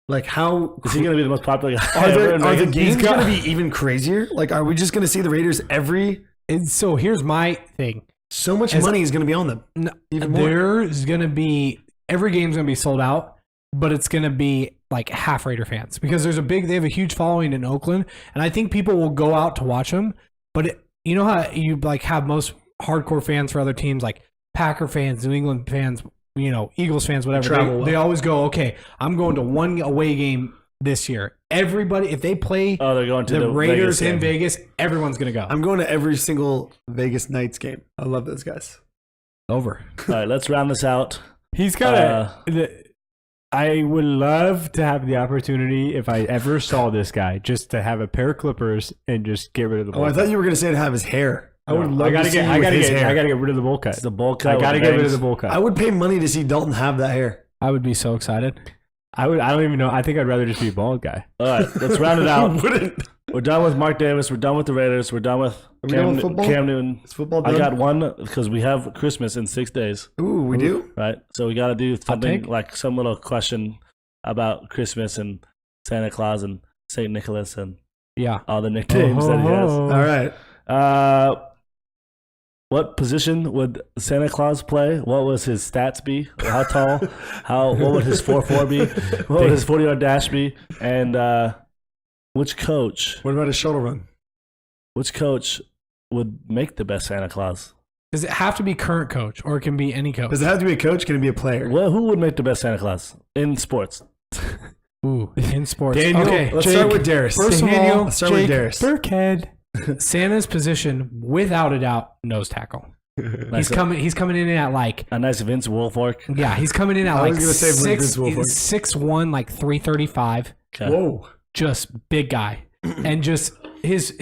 Like, how Is he going to be the most popular guy are ever in the Vegas? games going to be even crazier? Like, are we just going to see the Raiders And so here's my thing. so much As- money is going to be on them? Even more. There's gonna be every game's gonna be sold out, but it's gonna be like half Raider fans because they have a huge following in Oakland, and I think people will go out to watch them. But you know how you like have most hardcore fans for other teams, like Packer fans, New England fans, Eagles fans, whatever. Travel They well. always go, okay, I'm going to one away game this year. Everybody, if they play Oh, they're going to the Raiders Vegas game. in Vegas, everyone's gonna go. I'm going to every single Vegas Knights game. I love those guys. Over. All right, let's round this out. He's got I would love to have the opportunity if I ever saw this guy just to have a pair of clippers and just get rid of the bowl. Oh, I thought you were going to say to have his hair. I would love to see I with gotta his get hair. I gotta get rid of the bowl cut. It's the bowl cut. I gotta with get rid of bangs. the bowl cut. I would pay money to see Dalton have that hair. I would be so excited. I don't even know. I think I'd rather just be a bald guy. All right, let's round it out. Wouldn't. We're done with Mark Davis. We're done with the Raiders. We're done with Are we done with football? Cam Newton. Is football I done? got one because we have Christmas in 6 days, Ooh, we do? right? So we got to do something take? like some little question about Christmas and Santa Claus and Saint Nicholas and Yeah. all the nicknames that he has. All right. What position would Santa Claus play? What was his stats be? How tall? What would his 4.4 be? What would his 40-yard dash be? And which coach What about his shuttle run? would make the best Santa Claus? Does it have to be current coach or it can be any coach? Does it have to be a coach? Can it be a player? Well, who would make the best Santa Claus in sports? Ooh, in sports. Daniel, Okay, Let's Jake, start with Darius. First of Daniel, all, Let's start with Darius. Burkhead. Santa's position, without a doubt, nose tackle. Nice. He's coming in at like, A nice Vince Wilfork. yeah, he's coming in at I like was gonna say Vince Wilfork. 6'1", like 335, Okay. Whoa. just big guy, and just his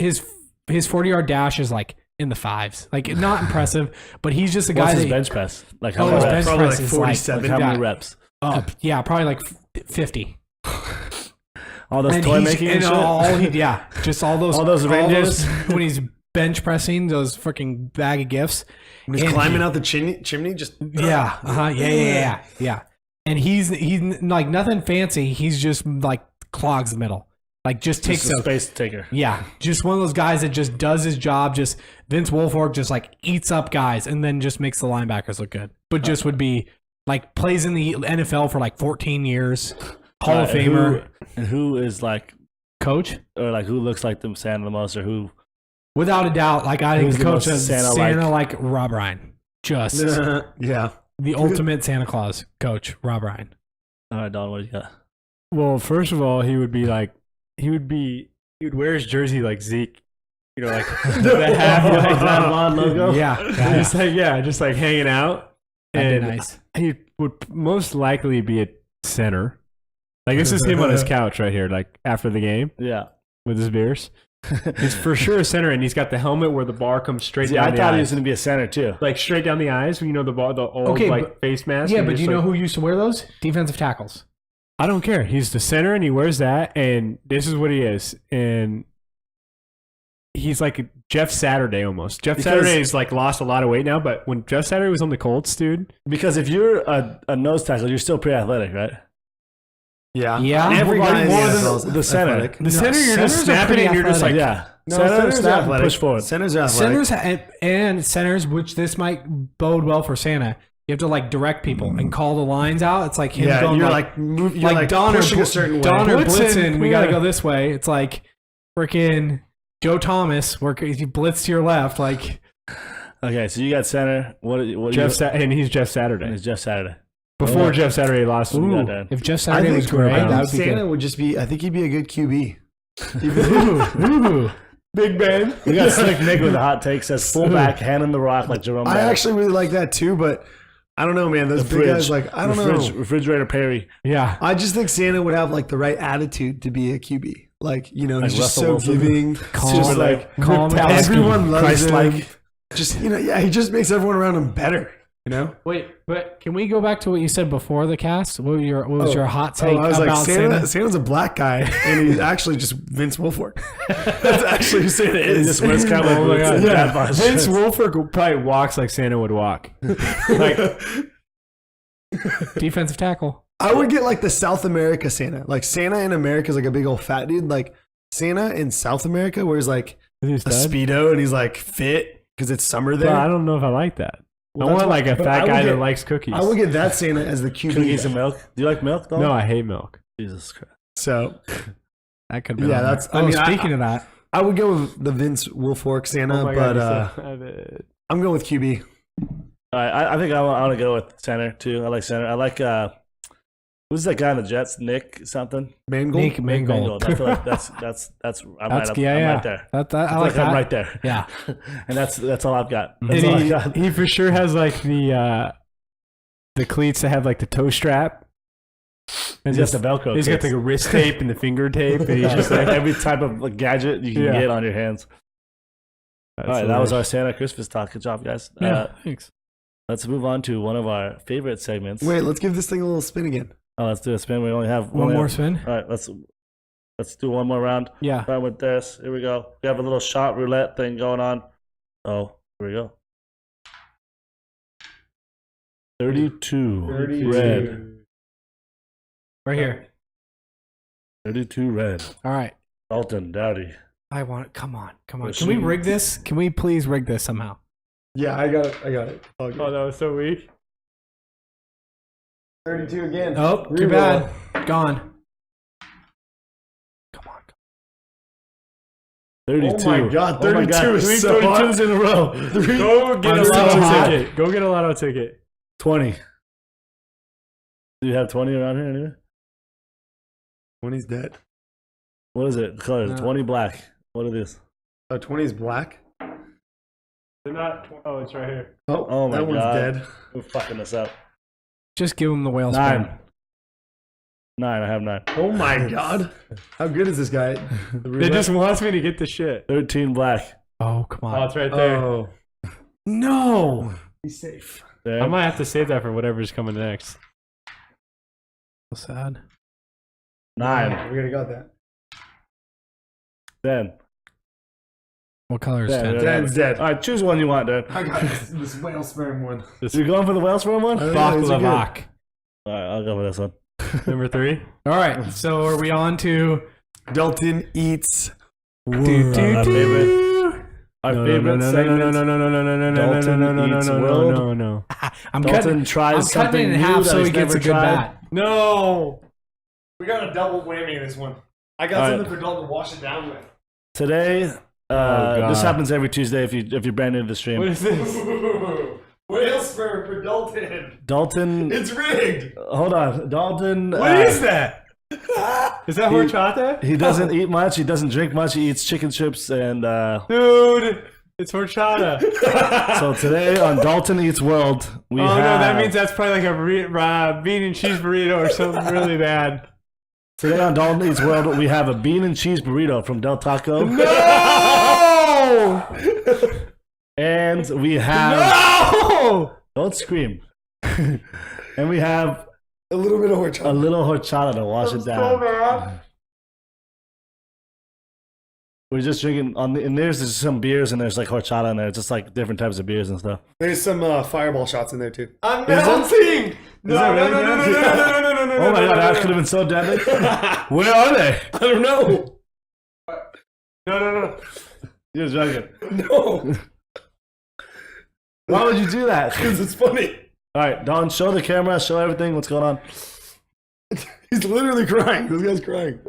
40-yard dash is like in the fives, like not impressive, but he's just a guy What's his that bench press? Like how Oh, many his reps? bench Probably press like is 47. Like how many yeah. reps? up, yeah, probably like 50. All those And toy he's- making and shit? just all those All those reindeers? when he's bench pressing those freaking bag of gifts. When he's And climbing out the chimney, just Yeah, yeah. And he's like nothing fancy. He's just like clogs the middle, like just takes Just a a space taker. yeah, just one of those guys that just does his job. Just Vince Wilfork just like eats up guys and then just makes the linebackers look good. But just would be like plays in the NFL for like 14 years, Hall of Alright, Famer, and who is like, coach. or like who looks like them Santa the most, or who? Without a doubt, like I think Who's the the coach most is Santa-like? Santa like Rob Ryan. Just yeah. the ultimate Santa Claus coach, Rob Ryan. All right, Don, what do you got? Well, first of all, he would wear his jersey like Zeke. You know, like the half like DadBod logo. Yeah, just like hanging out. that'd be And nice. he would most likely be a center. Like this is him on his couch right here, like after the game Yeah. with his beers. He's for sure a center, and he's got the helmet where the bar comes straight See, down I the thought eyes. he was going to be a center too. Like straight down the eyes. You know the old Okay, like but- face mask. Yeah, and but just, you know like, who used to wear those? Defensive tackles. I don't care. He's the center, and he wears that, and this is what he is. And he's like Jeff Saturday almost. Jeff Because- Saturday's like lost a lot of weight now, but when Jeff Saturday was on the Colts, dude, Because if you're a nose tackle, you're still pretty athletic, right? Yeah. Yeah. Every guy in the More than NFL is the center. athletic. the center you're centers just are snapping, pretty and you're just like, Yeah. No, Center, centers are snap, and athletic. push forward. Centers are athletic. Centers and centers, which this might bode well for Santa. You have to like direct people and call the lines out. It's like him Yeah, going you're like you're like Donner pushing a certain way. Donner Blitzen, we got to yeah. go this way. It's like freaking Joe Thomas, where he blitz to your left. Like Okay, so you got center. What and he's Jeff Saturday. It's Jeff Saturday. Before Oh. Jeff Saturday lost, Ooh. ooh, that. if Jeff I Saturday think, was great, I that think would be Santa good. would just be. I think he'd be a good QB. Ooh. Big Ben. We got Slick Nick with a hot take. Says fullback, hand in the rock like Jerome. I Bettis. actually really like that too, but I don't know, man. Those big guys, like I don't know. Refrigerator Perry. Yeah. I just think Santa would have like the right attitude to be a QB. Like, you know, Like he's just Russell so Wilson. giving. Calm, Just like calm, everyone loves Christ-like. him. Just, you know, yeah, he just makes everyone around him better. You know. Wait, but can we go back to what you said before the cast? What was your hot take I was about like, Santa? Santa's a black guy, and he's actually just Vince Wilfork. That's actually who Santa He is. just wears cowboy Oh my boots God. and Yeah. dad bod Vince shirts. Wilfork probably walks like Santa would walk. Like, Defensive tackle. I would get like the South America Santa. Like Santa in America is like a big old fat dude. Like Santa in South America, where he's like is he a stud? Speedo and he's like fit because it's summer Well, there. I don't know if I like that. Well, I that's want why- like a but fat I would guy that get- likes cookies. I would get that Santa as the QB. Cookies and milk. Do you like milk, though? No, I hate milk. Jesus Christ. So That could be. Yeah, on there. that's- I mean, speaking of that, I would go with the Vince Wilfork Santa, Oh my but God, you're so- I'm going with QB. All right, I think I want to go with center, too. I like center. I like, who's that guy on the Jets? Nick something? Mangold. Nick Mangold. I feel like that's I'm right there. I I like that. I'm right there. Yeah. And that's all I've got. And That's all I got. he for sure has like the cleats that have like the toe strap. And He's got the Velcro. he's got kits. the wrist tape and the finger tape, and he's He's just like like every type of like, gadget you can Yeah. get on your hands. All right, that was our Santa Christmas talk. Good job, guys. Yeah. Thanks. Let's move on to one of our favorite segments. Wait, let's give this thing a little spin again. Oh, let's do a spin. We only have One more spin. All right, let's do one more round. Yeah. Start with this. Here we go. We have a little shot roulette thing going on. Oh, here we go. 32 red. Right here. 32 red. All right. Dalton, Dowdy. I want it. Come on. Come on. Let's Can we see. rig this? Can we please rig this somehow? Yeah, I got it. Oh, that was so weak. 32 again. Oh, too bad. Gone. Come on. 32. Oh my God, 32 is Three so 32s in a row. Go get I'm a so lotto hot. ticket. Go get a lotto ticket. 20. Do you have 20 around here anyway? 20's dead. What is it? The colors? No. 20 black. What are these? 20 is black. They're not. Oh, it's right here. Oh my that one's God. dead. We're fucking this up. Just give him the whale 9. spin. 9. I have 9. Oh my God. How good is this guy? It just wants me to get the shit. 13 black. Oh, come Oh, on. it's right there. Oh. No. He's safe. There. I might have to save that for whatever's coming next. So sad. 9. We already got that. 10. What color is 10. 10? Dan's dead. All right, choose one you want, Dan. I got this whale sperm one. You going for the whale sperm one? Oh, All yeah, these are good. Baklava. right, I'll go for this one. Number 3. All right. So are we on to Dalton eats. Our favorite. Our favorite segment. No. I'm Dalton cutting, tries I'm something cutting it in new half that so he's he gets never a good tried. bat. No. We got a double whammy in this one. I got All right. something for Dalton to wash it down with. Today, God. this happens every Tuesday if you're brand new to the stream. What is this? Whale sperm for Dalton. Dalton, It's rigged. hold on. Dalton, What is that? Is that He- horchata? he doesn't eat much. He doesn't drink much. He eats chicken strips and. Dude, it's horchata. So today on Dalton Eats World, we Oh have. no, that means that's probably like a bean and cheese burrito or something really bad. Today on Dalton Eats World, we have a bean and cheese burrito from Del Taco. No! And we have. No! Don't scream. And we have A little bit of a horchata. little horchata to wash it down. bad. We're just drinking and there's some beers and there's like horchata in there. It's just like different types of beers and stuff. There's some fireball shots in there too. I'm Is it? melting! No, that no, really no, no, no, no, good? no, no, no, no, no, Oh my no, god, no, that no, could have been so deadly. Where are they? I don't know. no. You're joking. No. Why would you do that? Because it's funny. All right, Don, show the camera, show everything. What's going on? He's literally crying. This guy's crying.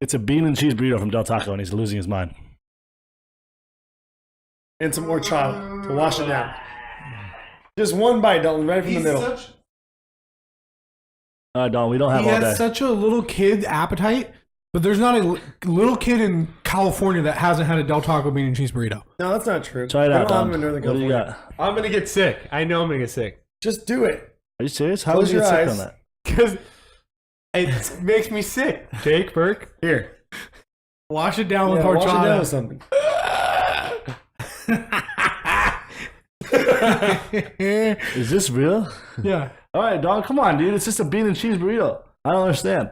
It's a bean and cheese burrito from Del Taco, and he's losing his mind. And some horchata to wash it down. Just one bite, Dalton, right from the middle. All right, Don, we don't have He all day. has such a little kid appetite, but there's not a little kid in California that hasn't had a Del Taco bean and cheese burrito. No, that's not true. Try it I out, don't have Don. them in Northern What do you California. got? I'm gonna get sick. I know I'm gonna get sick. Just do it. Are you serious? How Close would you get your sick eyes. on that? Because it makes me sick. Jake Burke. Here. Wash it down with Wash it down with horchata. something. Is this real? Yeah. All right, dog. Come on, dude. It's just a bean and cheese burrito. I don't understand.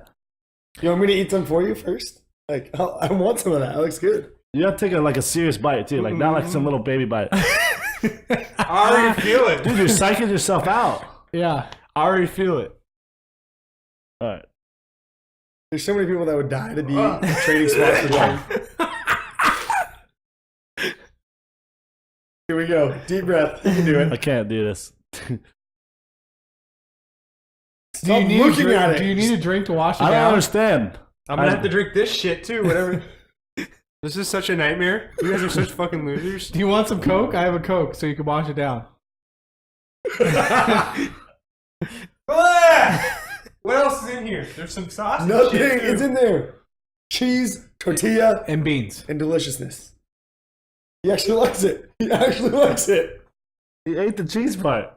You want me to eat some for you first? Like, I want some of that. That looks good. You have to take a serious bite too, like not like some little baby bite. I already feel it. Dude, you're psyching yourself out. Yeah. I already feel it. All right. There's so many people that would die to be trading spots for them. Here we go. Deep breath. You can do I it. can't do this. Stop looking at it. Do you need a drink to wash it I don't down? understand. I'm gonna have to drink this shit too. Whatever. This is such a nightmare. You guys are such fucking losers. Do you want some Coke? I have a Coke so you can wash it down. What else is in here? There's some sauce. and Nothing. shit, too. It's in there. Cheese, tortilla, And beans. and deliciousness. He actually likes it. He actually likes it. He ate the cheese part.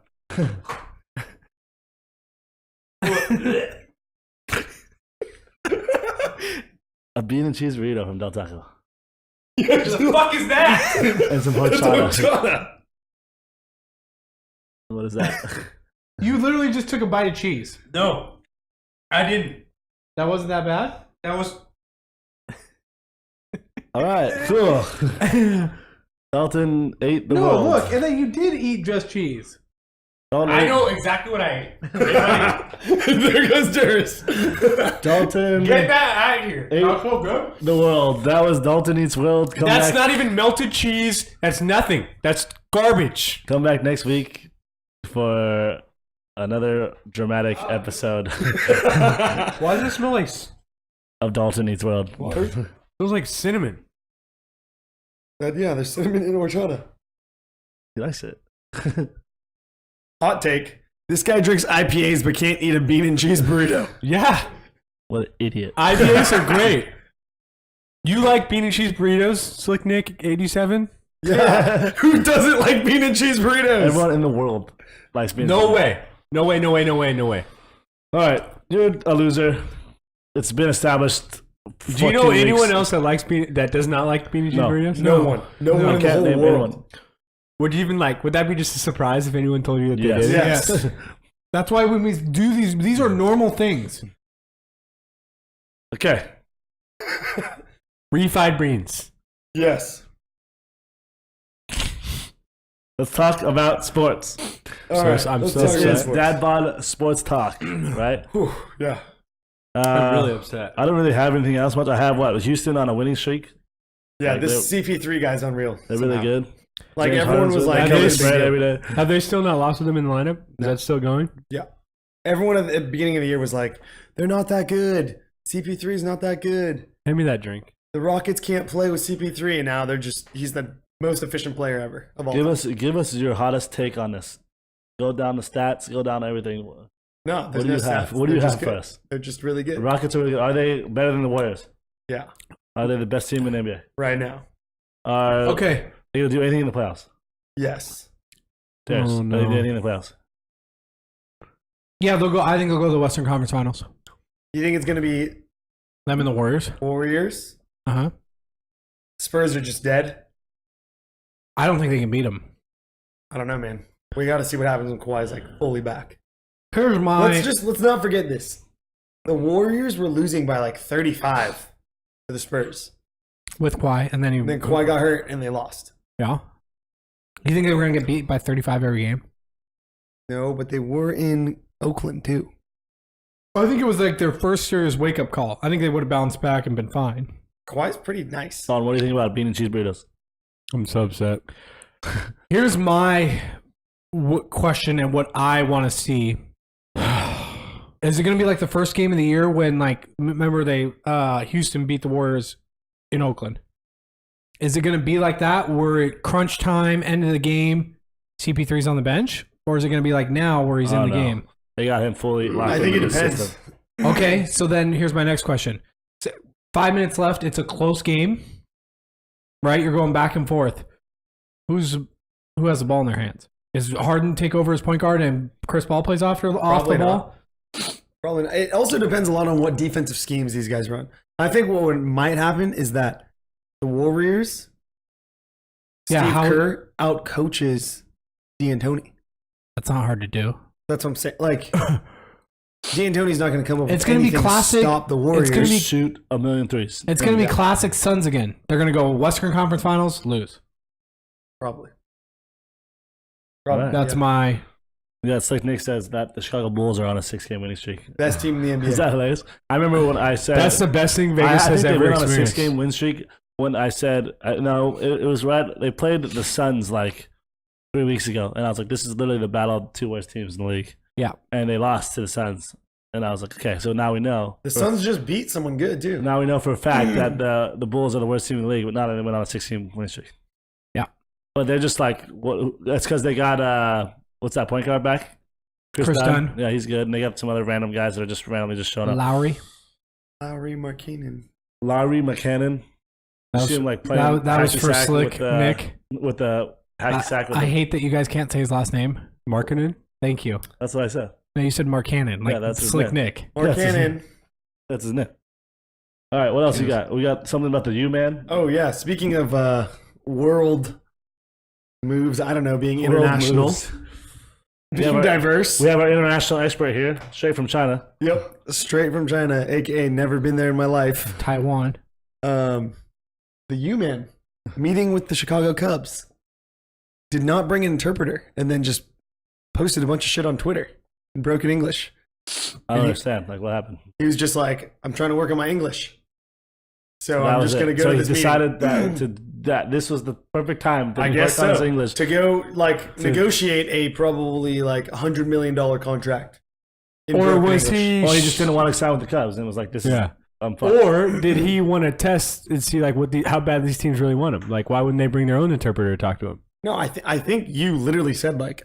A bean and cheese burrito from Del Taco. He What actually the fuck is that? And some likes horchata. it. What is that? You literally just took a bite of cheese. No, I didn't. That wasn't that bad? That was. All right, cool. Dalton ate the No, world. look, and then you did eat just cheese. Dalton I ate- know exactly what I ate. There goes Durs. Dalton Get that out of here. Ate Not so good. the world. That was Dalton Eats World. Come That's back. not even melted cheese. That's nothing. That's garbage. Come back next week for another dramatic episode Why does it smell like? of Dalton Eats World. Smells like cinnamon. Yeah, there's cinnamon in horchata. He likes it. Hot take. This guy drinks IPAs but can't eat a bean and cheese burrito. Yeah, What an idiot. IPAs are great. You like bean and cheese burritos, Slick Nick 87? Yeah. Who doesn't like bean and cheese burritos? Everyone in the world likes being. No way. No way. No way. No way. No way. All right, you're a loser. It's been established. Do you know anyone else that does not like bean and cheese No. burritos? No one. No one I in the can't whole name world. anyone. Would you even like? Would that be just a surprise if anyone told you that they Yes. did? Yes. That's why when we do these are normal things. Okay. Refried beans. Yes. Let's talk about sports. All So right. I'm let's so talk upset. about It's sports. DadBod Sports Talk, right? Whew, yeah. I'm really upset. I don't really have anything else much. I have what? Houston on a winning streak. Yeah, Like, this CP3 guy's unreal. They're somehow. really good. Like, James everyone was Harden's like, really "Oh, good. this Spread big deal." every day. Have they still not lost with them in the lineup? Is No. that still going? Everyone at the beginning of the year was like, they're not that good. CP3 is not that good. Hand me that drink. The Rockets can't play with CP3, and now he's the most efficient player ever of all time. Give us your hottest take on this. Go down the stats. Go down everything. No, What there's do no you have? stats. What do you They're have just for good. us? They're just really The good. Rockets are really good. Are they better than the Warriors? Yeah, Are they the best team in the NBA? right now. Are Okay. they gonna do anything in the playoffs? Yes. There's Oh, Are they no. doing anything in the playoffs? Yeah, I think they'll go to the Western Conference Finals. You think it's going to be Them and the Warriors. Warriors? Uh-huh. Spurs are just dead? I don't think they can beat them. I don't know, man. We got to see what happens when Kawhi's like fully back. Here's my Let's not forget this. The Warriors were losing by like 35 to the Spurs. with Kawhi, and then And then Kawhi got hurt and they lost. Yeah. You think they were going to get beat by 35 every game? No, but they were in Oakland too. I think it was like their first serious wake-up call. I think they would have bounced back and been fine. Kawhi's pretty nice. Don, what do you think about bean and cheese burritos? I'm so upset. Here's my question and what I want to see. Is it going to be like the first game of the year when, like, remember they Houston beat the Warriors in Oakland? Is it going to be like that where at crunch time, end of the game, CP3's on the bench? Or is it going to be like now where he's in the No. game? They got him fully locked I think it into the depends. system. Okay, so then here's my next question. 5 minutes left. It's a close game, right? You're going back and forth. Who has the ball in their hands? Is Harden take over as point guard and Chris Paul plays off the Probably ball? Probably not. It also depends a lot on what defensive schemes these guys run. I think what might happen is that the Warriors, Steve Kerr outcoaches D'Antoni. That's not hard to do. That's what I'm saying. Like, D'Antoni's not going to come up It's with going to be anything classic. to stop the Warriors. It's going to be shoot a million threes. It's going to be classic Suns again. They're going to go Western Conference Finals, lose. Probably. Right. That's my. Yeah, Slick Nick says that the Chicago Bulls are on a 6-game winning streak. Best team in the NBA. Is that hilarious? I remember when I said That's the best thing Vegas I has think they ever went on a experienced. 6-game win streak. When I said no, it was right. They played the Suns like 3 weeks ago, and I was like, "This is literally the battle of the two worst teams in the league." Yeah, and they lost to the Suns, and I was like, "Okay, so now we know." The Suns just beat someone good too. Now we know for a fact that the Bulls are the worst team in the league, but not that they went on a 6-game win streak. Yeah, but they're just like, that's because they got what's that point guard back? Chris Dunn. Yeah, he's good, and they got some other random guys that are just randomly just showing up. Lowry Markkanen. Larry McCannon. That was for Slick Nick. With the hacky sack. I hate that you guys can't say his last name. Markkanen? Thank you. That's what I said. No, you said Markkanen. Like, Yeah, that's his Slick name. Nick. Markkanen. That's his name. All right, what else you got? We got something about the U-Man. Oh, yeah. Speaking of world moves, I don't know, being World international, moves. being diverse. We have our international expert here, straight from China. Yep. Straight from China, a.k.a. never been there in my life. Taiwan. The U-Man meeting with the Chicago Cubs did not bring an interpreter and then just posted a bunch of shit on Twitter in broken English. I don't understand. Like, what happened? He was just like, I'm trying to work on my English. So That I'm was just going to it. go So to he this decided meeting. that this was the perfect time to I work guess on his so. English. To go, negotiate a probably $100 million contract. in Or broken was English. he? Or he just didn't want to sign with the Cubs, and was like, "This is I'm fine." Or did he want to test and see like how bad these teams really want him? Like, why wouldn't they bring their own interpreter to talk to him? No, I think you literally said, like,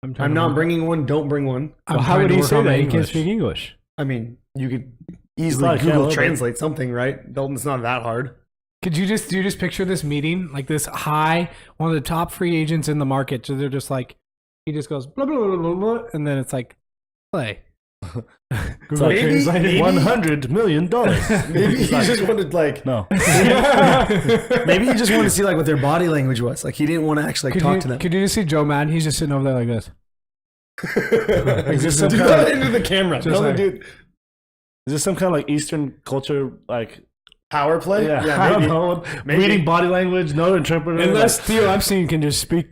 trying I'm to not remember. bringing one, don't bring one. Well, how would he say that? He can't speak English. I mean, you could easily probably can a Google little bit. translate something, right? Dalton's not that hard. Do you just picture this meeting like this one of the top free agents in the market? So they're just like, he just goes blah blah blah blah, blah and then it's like, play. Google Maybe- translated maybe- $100 million. Maybe he just wanted No. maybe he just wanted to see like what their body language was. Like he didn't want to actually talk to them. Could you just see Joe Madden? He's just sitting over there like this. Is this some Do kind that of, into the camera. Just Tell the like- dude is this some kind of like Eastern culture, like power play. I maybe. don't know, Maybe. reading body language, no interpreter. Unless like, Theo Epstein can just speak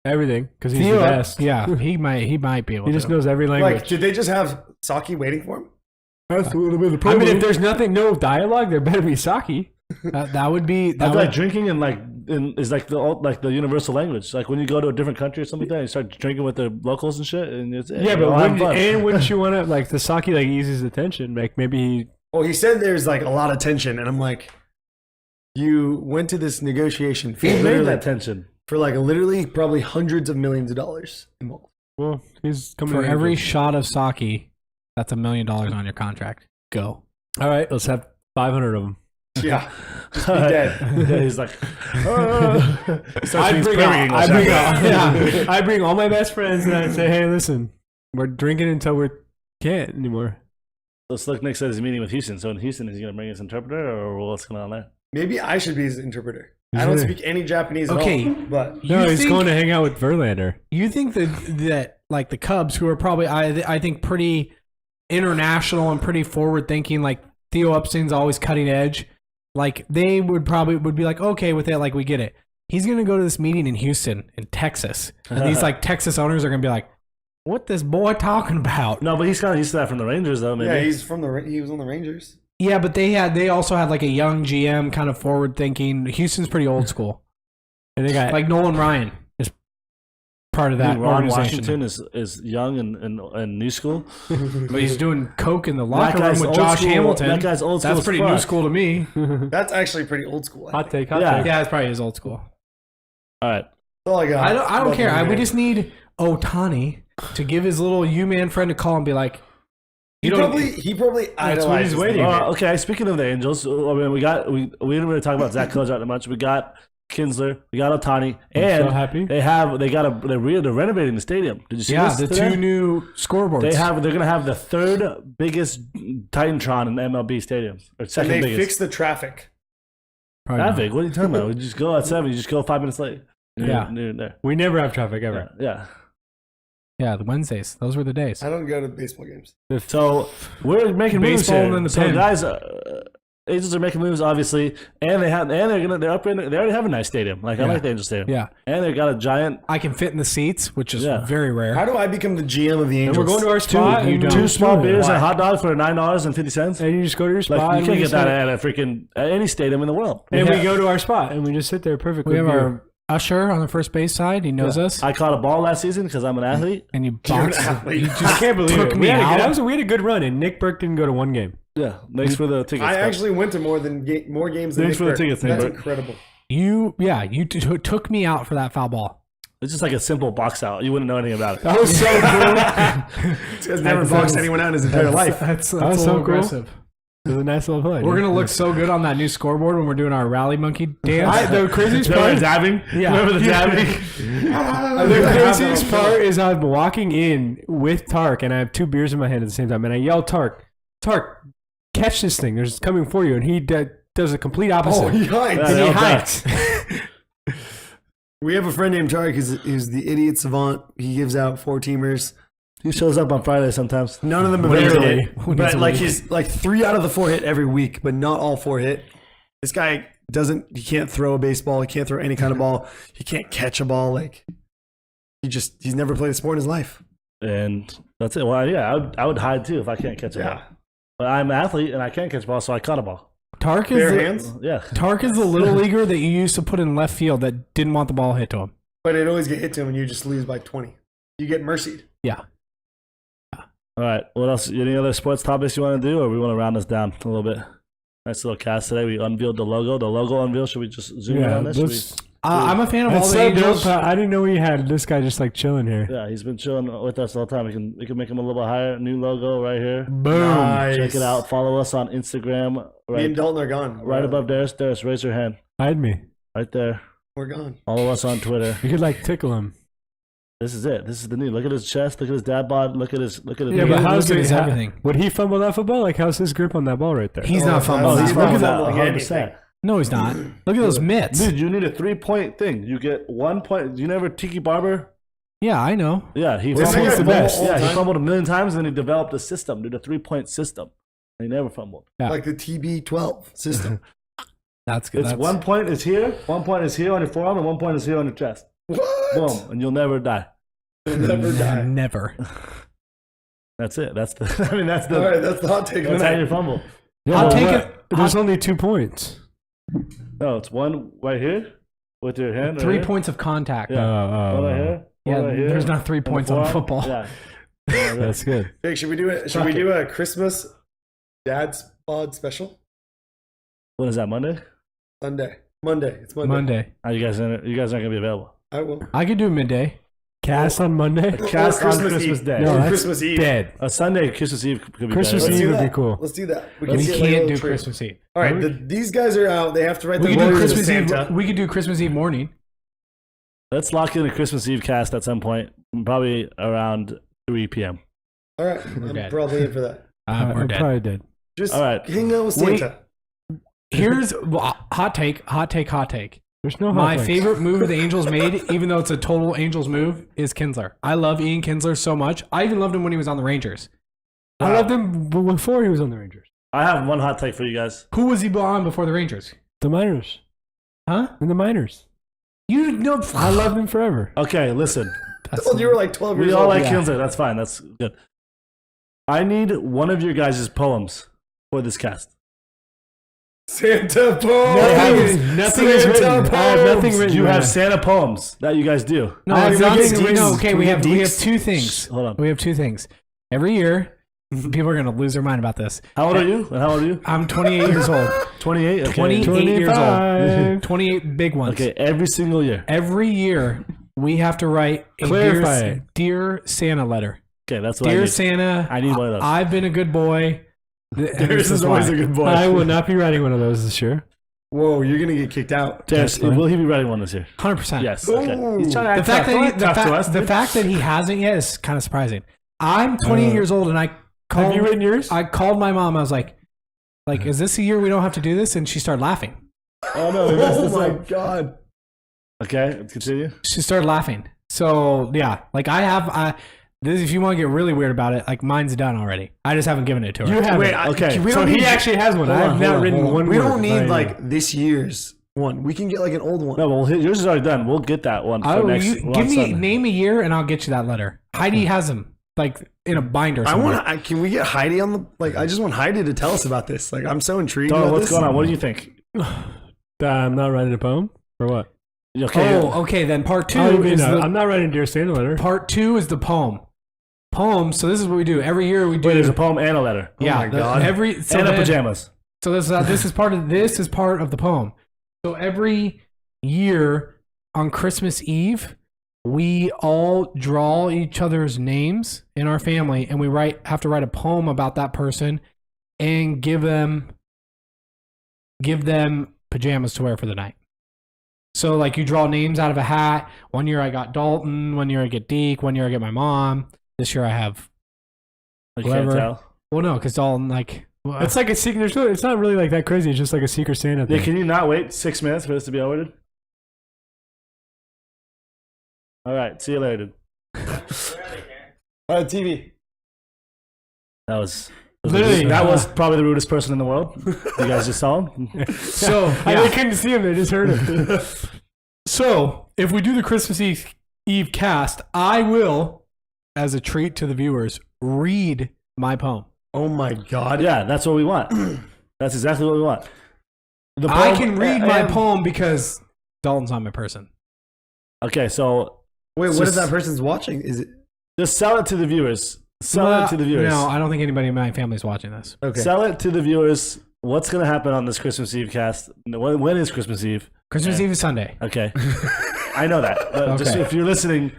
everything because he's Theo, the best. yeah, he might be able He to. just knows every language. Like, did they just have Saki waiting for him? that's a little bit of the I problem. mean, if there's no dialogue, there better be sake. That would be I that feel like would, drinking is like the universal language. Like when you go to a different country or something like that, you start drinking with the locals and shit. And it's, Yeah, but wouldn't you want to like the sake like eases the tension? Like maybe he Well, he said there's like a lot of tension, and I'm like, you went to this negotiation for he made literally, that tension. for like literally probably hundreds of millions of dollars involved. well he's coming for in every April. shot of sake, that's $1 million on your contract. Go. All right, let's have 500 of them. Yeah, just be dead. Yeah, he's like, I bring all my best friends and I say, hey, listen, we're drinking until we can't anymore. So Slick Nick says he's meeting with Houston. So in Houston, is he going to bring his interpreter, or what's going on there? Maybe I should be his interpreter. I don't speak any Japanese Okay. at all. But No, You he's think- going to hang out with Verlander. You think that like the Cubs, who are probably I think pretty international and pretty forward thinking, like Theo Epstein's always cutting edge, like they would be like, okay with it, like we get it. He's gonna go to this meeting in Houston, in Texas, and these like Texas owners are gonna be like, what this boy talking about? No, but he's kind of used to that from the Rangers, though. Maybe. yeah, he was on the Rangers. Yeah, but they also had like a young GM, kind of forward thinking. Houston's pretty old school. And they got Like Nolan Ryan is part of that Ron organization. Washington is young and new school. But he's doing coke in the locker guy's room with old Josh school. Hamilton. That guy's old school That's as pretty fuck. new school to me. That's actually pretty old school. I hot think. take. Yeah. Yeah, it's probably his old school. All right. That's all I got. I don't care. Nothing We there. just need Otani to give his little U-man friend a call and be like, He probably what idolizes he's waiting. him. Okay. Speaking of the Angels, I mean, we didn't really talk about Zach Cozart that much. We got Kinsler, we got Otani, and so happy. they're renovating the stadium. Did you see yeah, this the today? two new scoreboards. They're gonna have the third biggest Titantron and MLB stadiums. Or And second they biggest. fixed the traffic. Probably not. Traffic? What are you talking about? We just go at 7. You just go 5 minutes late. Yeah. You're there. We never have traffic ever. Yeah. Yeah, the Wednesdays. Those were the days. I don't go to baseball games. So we're making moves Baseball here. in the So pen. guys, Angels are making moves, obviously, and they're upgrading. They already have a nice stadium. Like I like the Angels stadium. Yeah. And they got a giant. I can fit in the seats, which is Yeah. very rare. How do I become the GM of the And Angels? we're going to our spot. you and don't. Two small beers Why? and a hot dog for $9.50. And you just go to your spot. Like you and can't we get just that sit- at any stadium in the world. And Yeah. we go to our spot and we just sit there perfectly. We have our usher on the first base side. He knows us. I caught a ball last season because I'm an athlete. And you You're an box. athlete. You I just can't believe took it. me We had, out. we had a good run, and Nick Burke didn't go to one game. Yeah, thanks for the tickets. I bro. actually went to more games than Thanks Nick for the Burke. tickets, Nick That's Burke. incredible. You took me out for that foul ball. It's just like a simple box out. You wouldn't know anything about it. That was so cool. This guy's never boxed anyone out in his entire life. That's was a so little cool. aggressive. It was a nice little play. We're gonna look so good on that new scoreboard when we're doing our rally monkey dance. The craziest Remember part. the dabbing? Yeah. Remember the dabbing? The craziest part is I'm walking in with Tark, and I have 2 beers in my hand at the same time, and I yell, Tark, catch this thing. There's coming for you. And he does a complete opposite. Oh, he hides. Yeah, and he no hikes. We have a friend named Tarek who's the idiot savant. He gives out 4-teamers. He shows up on Friday sometimes. None of them have Rarely. ever hit. Who needs But a like week? he's like 3 out of the 4 hit every week, but not all 4 hit. This guy he can't throw a baseball. He can't throw any kind of ball. He can't catch a ball. Like he's never played a sport in his life. And that's it. Well, yeah, I would hide too if I can't catch a ball. But I'm an athlete and I can't catch a ball, so I caught a ball. Tark is Bare the, hands, Yeah. Tark is the little leaguer that you used to put in left field that didn't want the ball hit to him. but it always get hit to him, and you just lose by 20. You get mercied. Yeah. All right. What else? Any other sports topics you want to do, or we want to round this down a little bit? Nice little cast today. We unveiled the logo. The logo unveil. Should we just zoom in on this? Should let's- I'm a fan of all That's the so Angels. dope. I didn't know we had this guy just like chilling here. yeah, he's been chilling with us all the time. We can make him a little bit higher. New logo right here. Boom. Nice. Check it out. Follow us on Instagram. Me Right, and Dalton are gone. right above Darius. Darius, raise your hand. Hide me. Right there. We're gone. Follow us on Twitter. You could like tickle him. This is it. This is the new. Look at his chest. Look at his dad bod. Look at his. Yeah, Yeah, but look how's at his it? everything. Would he fumble that football? Like, how's his grip on that ball right there? He's Oh, not fumbling. he's he's not fumbling that fumbling 100%. anything. No, he's not. Look at those mitts. Dude, you need a 3-point thing. You get 1 point. You never Tiki Barber? Yeah, I know. Yeah, he This fumbled guy's the the best. best. Yeah, he All-time. fumbled a million times, and then he developed a system, dude, a 3-point system. And he never fumbled. Yeah. Like the TB12 system. That's good. It's That's, 1 point is here, 1 point is here on your forearm, and 1 point is here on your chest. What? Boom, and you'll never die. You'll never die. Never. That's it. That's the. I mean, that's All the. right, that's the hot take. That's how you fumble. I'll take what? it. There's only 2 points. No, it's one right here with your hand. 3 right here. points of contact. Yeah. One right here. Yeah, one right here, there's not 3 on the points on forearm. football. Yeah. That's good. Jake, should we do it? Should we do a Christmas Dad's Pod special? When is that? Monday? Monday. It's Monday. Monday. You guys aren't gonna be available. I will. I could do midday. Cast on Monday? Cast on Christmas Christmas Eve. Day. No, Or that's Christmas Eve. dead. A Sunday, Christmas Eve could be Christmas better. Let's Eve do would be that. cool. Let's do that. We get like a can't little do treat. Christmas Eve. All right, these guys are out. They have to write We the could do letters to Christmas Eve. Santa. We could do Christmas Eve morning. Let's lock in a Christmas Eve cast at some point, probably around 3 p.m. All right, I'm dead. probably in for that. We're I'm dead. probably dead. Just All right. hang out with Wait. Santa. Here's hot take. There's no hot My takes. favorite move the Angels made, even though it's a total Angels move, is Kinsler. I love Ian Kinsler so much. I even loved him when he was on the Rangers. I loved him before he was on the Rangers. I have one hot take for you guys. Who was he on before the Rangers? The minors. Huh? In the minors. You know. I loved him forever. Okay, listen. Well, you were like 12 years We old. all like yeah. Kinsler. That's fine. That's good. I need one of your guys' poems for this cast. Santa poem. Nothing is written. I have nothing written. You have down. Santa poems that you guys do. No, I have it's not. nothing written. No, okay, Can we we have get two things. Hold on. We have 2 things. Every year, people are going to lose their mind about this. How old are you? And how old are you? I'm 28 years old. 28? Okay. 28 years old. 25. 28 big ones. Okay, every single year. Every year, we have to write a Clarify it. dear Santa letter. Okay, that's what I Dear need. Santa, I need one of those. I've been a good boy. Darius is always a good boy. I will not be writing one of those this year. Whoa, you're going to get kicked out. Darius, fine. will he be writing one this year? 100%. Yes. Okay. Ooh. He's trying to The act fact tough. that Don't act tough to us, the dude. fact that he hasn't yet is kind of surprising. I'm 28 years old and I Have you written yours? I called my mom. I was like, is this a year we don't have to do this? And she started laughing. Oh no! we messed this Oh my up. god. Okay, continue. She started laughing. So yeah, like this. If you want to get really weird about it, like mine's done already. I just haven't given it to her. You have Wait, it. Okay. we So don't he need- actually has one. Hold I on, have hold not on, written hold on. one We word. don't need Not like even. this year's one. We can get like an old one. No, well, yours is already done. We'll get that one for next. Give me name a year and I'll get you that letter. Heidi has them like in a binder. I Somewhere. want. Can we get Heidi on the? Like, I just want Heidi to tell us about this. Like, I'm so intrigued. Dalton, about what's this. going on? What do you think? I'm not writing a poem or what? Okay. Oh, okay. Then part two I'm is not writing Dear Santa letter. part two is the poem. Poem. So this is what we do every year. We do. Wait, there's a poem and a letter. yeah. my God. Every so And a then- pajamas. So this is part of the poem. So every year on Christmas Eve, we all draw each other's names in our family, and we have to write a poem about that person, and give them pajamas to wear for the night. So like you draw names out of a hat. One year I got Dalton. One year I get Deke. One year I get my mom. This year I have. I can't Whoever. tell. Well, no, because Dalton like. It's like a secret. It's not really like that crazy. It's just like a Secret Santa Yeah, thing. can you not wait 6 minutes for this to be ordered? All right, see you later. TV. That was Literally, that was probably the rudest person in the world. You guys just saw him. So They yeah. couldn't see him. They just heard him. So, if we do the Christmas Eve cast, I will, as a treat to the viewers, read my poem. Oh my god. Yeah, that's what we want. That's exactly what we want. The I poem- can read my and- poem because Dalton's not my person. Okay, so Wait, So what if s- that person's watching? Is it just sell it to the viewers. Sell it to the viewers. No, I don't think anybody in my family is watching this. okay? Sell it to the viewers. What's going to happen on this Christmas Eve cast? When is Christmas Eve? Christmas Eve is Sunday. Okay. I know that. But just Okay. if you're listening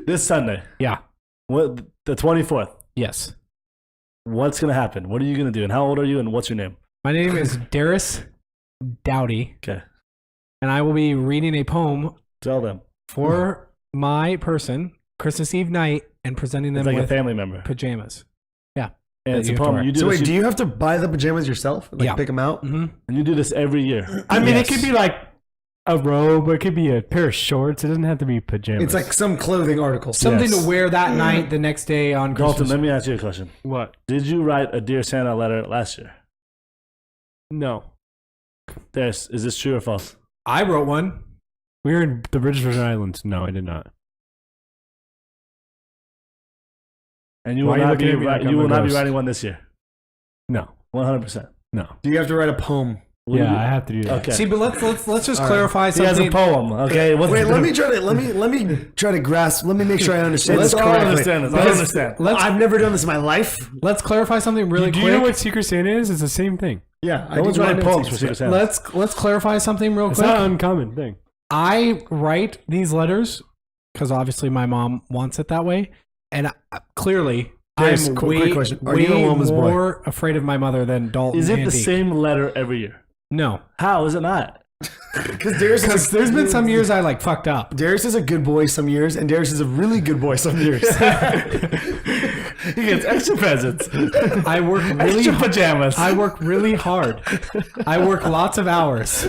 this Sunday, Yeah. the 24th, Yes. what's going to happen? What are you going to do? And how old are you? And what's your name? My name is Darius Dowdy, Okay. and I will be reading a poem Tell them. for my person Christmas Eve night and presenting them It's like a with family member. pajamas. And that it's you a have to poem. wear. You do So this, wait, do you have to buy the pajamas yourself? Like Yeah. pick them out? Mm-hmm. and you do this every year. I mean, Yes. it could be like a robe, or it could be a pair of shorts. It doesn't have to be pajamas. It's like some clothing article. Something Yes. to wear that night, the next day on Dalton, Christmas. let me ask you a question. what? Did you write a Dear Santa letter last year? No, Is this true or false? I wrote one. we were in the British Virgin Islands. No, I did not. And you Why will are you not looking be at me like I'm you will a not be ghost? writing one this year. No, 100%. no. Do you have to write a poem? Yeah, I have to do that. Okay. See, but let's just All right. clarify He has a something. poem. Okay. What's Wait, let me try to grasp. Let me make sure I understand Let's this all correctly. understand this. I Because understand. I've never done this in my life. Let's clarify something really Do quick. you know what Secret Santa is? It's the same thing. Yeah, I No one's do writing not poems for understand. Secret Santa. Let's clarify something real It's quick. not an uncommon thing. I write these letters because obviously my mom wants it that way, and clearly There's I'm a quick way, question. Are way you a mama's boy? more afraid of my mother than Dalton. Is it and the Deke. same letter every year? No, How is it not? Because Darius because there's been some years I like fucked up. Darius is a good boy some years, and Darius is a really good boy some years. He gets extra presents, I work really. extra pajamas. I work really hard. I work lots of hours.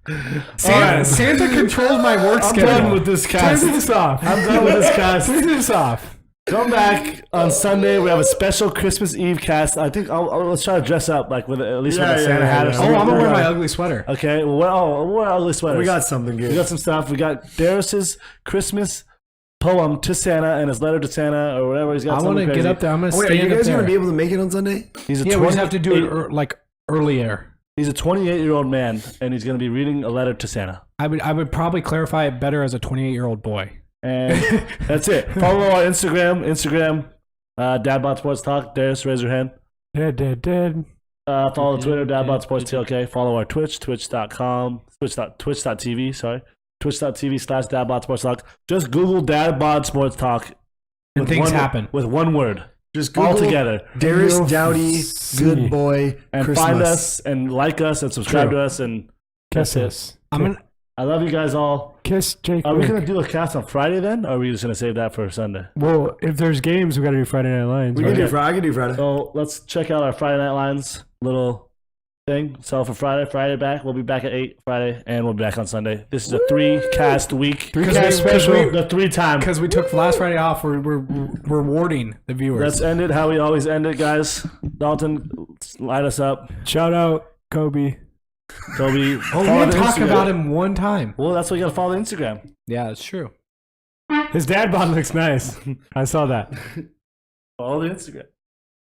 right. Santa controls my work I'm schedule. done with this cast. Turn this off. I'm done with this cast. Turn this off. Come back on Sunday. We have a special Christmas Eve cast. I think let's try to dress up like with at least with a Santa hat or Oh, something. I'm gonna wear my ugly sweater. Okay. Well, we're ugly sweaters. We got something We good. got some stuff. We got Darius's Christmas poem to Santa and his letter to Santa or whatever he's got. I want to something get crazy. up there. I'm gonna Wait, are you stand up guys there. gonna be able to make it on Sunday? He's a Yeah, we just have to do 28 it like earlier. He's a 28-year-old man, and he's going to be reading a letter to Santa. I would probably clarify it better as a 28-year-old boy. And that's it. Follow our Instagram, DadBodSportsTalk. Darius, raise your hand. Dead. Follow Twitter, DadBodSportsTalk. Follow our Twitch, twitch.com, twitch.tv, sorry. Twitch.tv/DadBodSportsTalk. Just Google DadBodSportsTalk. And things happen. With one word. Just All Google together. Darius You'll Dowdy, see. good boy, And Christmas. find us and like us and subscribe True. to us. And Kiss that's it. us. I'm gonna I love you guys all. Kiss Jake. Are we Wick. gonna do a cast on Friday then, or are we just gonna save that for Sunday? Well, if there's games, we got to do Friday Night Lions. We right? can do Friday. I can do Friday. So let's check out our Friday Night Lines little thing. So for Friday back, we'll be back at 8 Friday, and we'll be back on Sunday. This is a 3-cast week. 3-cast special. The 3-time. Because we took last Friday off, we're rewarding the viewers. Let's end it how we always end it, guys. Dalton, light us up. Shout out Kobe. Kobe. we follow didn't the talk Instagram. about him one time. Well, that's why you gotta follow the Instagram. Yeah, that's true. His dad bod looks nice. I saw that. Follow the Instagram.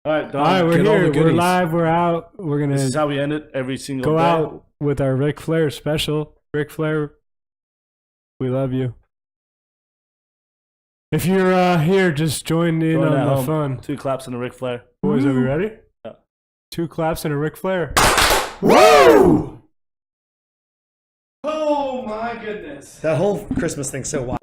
All right, Dalton. All right, we're get all the here. We're goodies. live. We're out. We're This gonna is how we end it every single go day. out with our Ric Flair special. Ric Flair, we love you. If you're here, just join in Join on at the home. fun. 2 claps and a Ric Flair. Boys, are we ready? Yeah. 2 claps and a Ric Flair. Whoa! Oh my goodness. That whole Christmas thing's so wild.